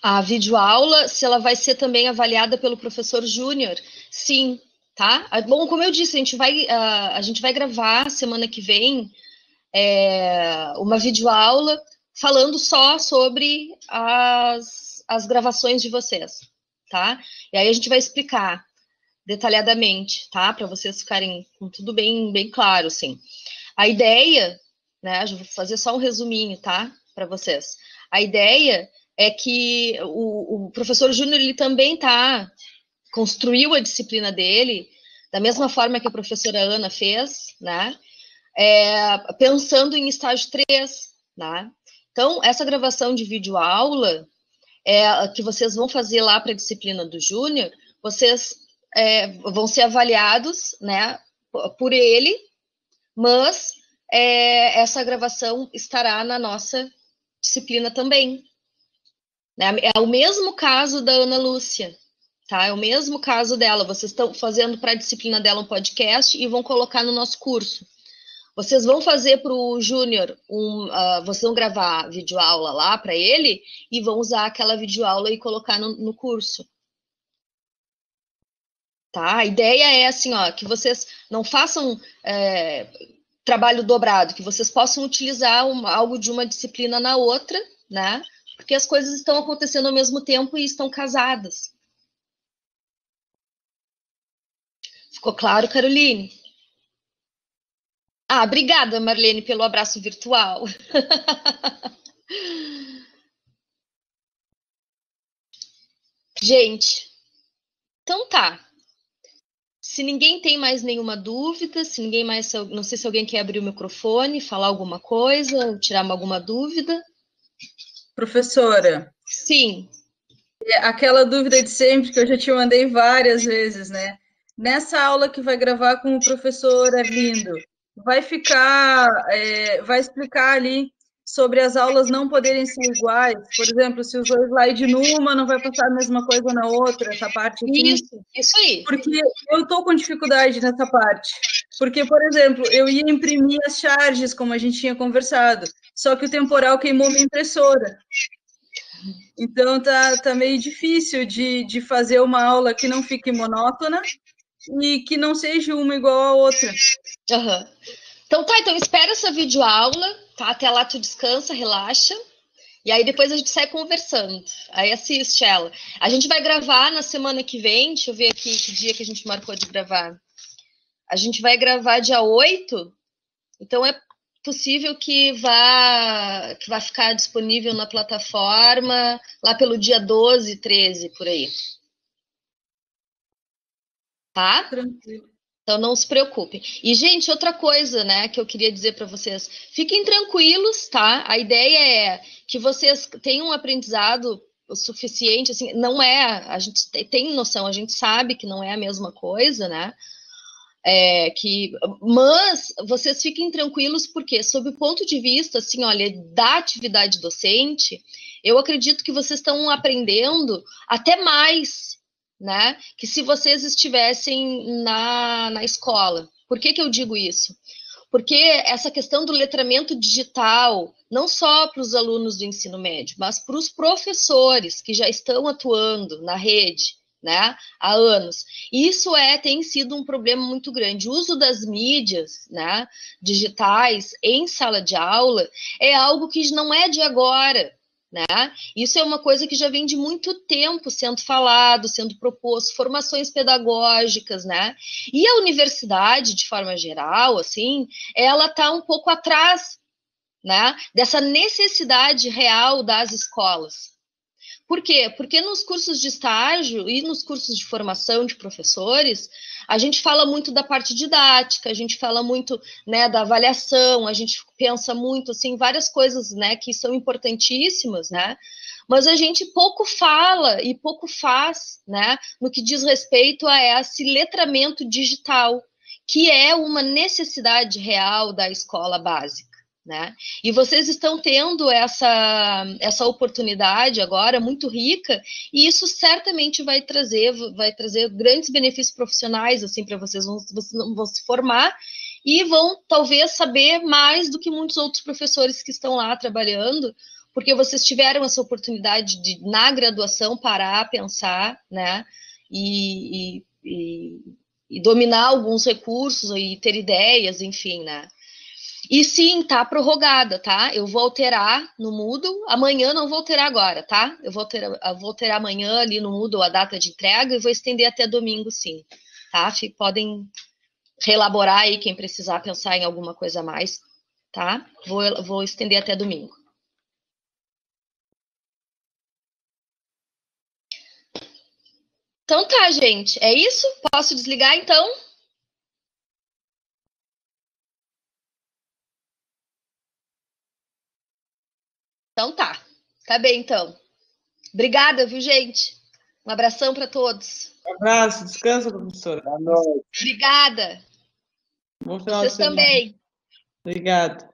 A videoaula, se ela vai ser também avaliada pelo professor Júnior, sim, tá? Bom, como eu disse, a gente vai gravar semana que vem uma videoaula falando só sobre as gravações de vocês, tá? E aí a gente vai explicar detalhadamente, tá? Para vocês ficarem com tudo bem claro, assim. A ideia, né? Eu vou fazer só um resuminho, tá? Para vocês. A ideia é que o professor Júnior, ele também construiu a disciplina dele, da mesma forma que a professora Ana fez, né? Pensando em estágio 3, né? Então, essa gravação de videoaula que vocês vão fazer lá para a disciplina do Júnior, vocês vão ser avaliados, né, por ele, mas essa gravação estará na nossa disciplina também. É o mesmo caso da Ana Lúcia, tá? É o mesmo caso dela. Vocês estão fazendo para a disciplina dela um podcast e vão colocar no nosso curso. Vocês vão fazer para o Júnior, vocês vão gravar videoaula lá para ele e vão usar aquela videoaula e colocar no curso. Tá? A ideia é assim, ó, que vocês não façam trabalho dobrado, que vocês possam utilizar algo de uma disciplina na outra, né? Porque as coisas estão acontecendo ao mesmo tempo e estão casadas. Ficou claro, Caroline? Ah, obrigada, Marlene, pelo abraço virtual. Gente, então tá. Se ninguém tem mais nenhuma dúvida, se ninguém mais, não sei se alguém quer abrir o microfone, falar alguma coisa, tirar alguma dúvida. Professora. Sim. Aquela dúvida de sempre que eu já te mandei várias vezes, né? Nessa aula que vai gravar com o professor Arlindo, vai explicar ali sobre as aulas não poderem ser iguais. Por exemplo, se usou slide numa, não vai passar a mesma coisa na outra, essa parte aqui. Isso aí. Porque eu estou com dificuldade nessa parte. Porque, por exemplo, eu ia imprimir as charges, como a gente tinha conversado, só que o temporal queimou minha impressora. Então, tá meio difícil de fazer uma aula que não fique monótona e que não seja uma igual à outra. Uhum. Então espera essa videoaula, tá? Até lá tu descansa, relaxa, e aí depois a gente sai conversando, aí assiste ela. A gente vai gravar na semana que vem, deixa eu ver aqui que dia que a gente marcou de gravar. A gente vai gravar dia 8, então é possível que vá ficar disponível na plataforma lá pelo dia 12, 13, por aí. Tá? Tranquilo. Então, não se preocupem. E, gente, outra coisa, né, que eu queria dizer para vocês. Fiquem tranquilos, tá? A ideia é que vocês tenham um aprendizado o suficiente, assim, não é, a gente tem noção, a gente sabe que não é a mesma coisa, né? Mas vocês fiquem tranquilos, porque, sob o ponto de vista, assim, olha, da atividade docente, eu acredito que vocês estão aprendendo até mais, né, que se vocês estivessem na escola. Por que eu digo isso? Porque essa questão do letramento digital, não só para os alunos do ensino médio, mas para os professores que já estão atuando na rede, né, há anos, isso tem sido um problema muito grande. O uso das mídias, né, digitais em sala de aula é algo que não é de agora. Né? Isso é uma coisa que já vem de muito tempo sendo falado, sendo proposto, formações pedagógicas, né? E a universidade, de forma geral, assim, ela está um pouco atrás, né, dessa necessidade real das escolas. Por quê? Porque nos cursos de estágio e nos cursos de formação de professores, a gente fala muito da parte didática, a gente fala muito, né, da avaliação, a gente pensa muito, assim, várias coisas, né, que são importantíssimas, né, mas a gente pouco fala e pouco faz, né, no que diz respeito a esse letramento digital, que é uma necessidade real da escola básica. Né? E vocês estão tendo essa oportunidade agora muito rica, e isso certamente vai trazer grandes benefícios profissionais assim para vocês vão se formar e vão talvez saber mais do que muitos outros professores que estão lá trabalhando, porque vocês tiveram essa oportunidade de, na graduação, parar, pensar, né? E dominar alguns recursos e ter ideias, enfim, né? E sim, tá prorrogada, tá? Eu vou alterar no Moodle, amanhã não vou alterar agora, tá? Eu vou alterar amanhã ali no Moodle a data de entrega e vou estender até domingo, sim, tá? Podem reelaborar aí quem precisar pensar em alguma coisa a mais, tá? Vou estender até domingo. Então tá, gente, é isso? Posso desligar, então? Então tá bem então. Obrigada, viu, gente? Um abração para todos. Um abraço, descansa, professora. Obrigada. Bom final de semana. Vocês também. Obrigado.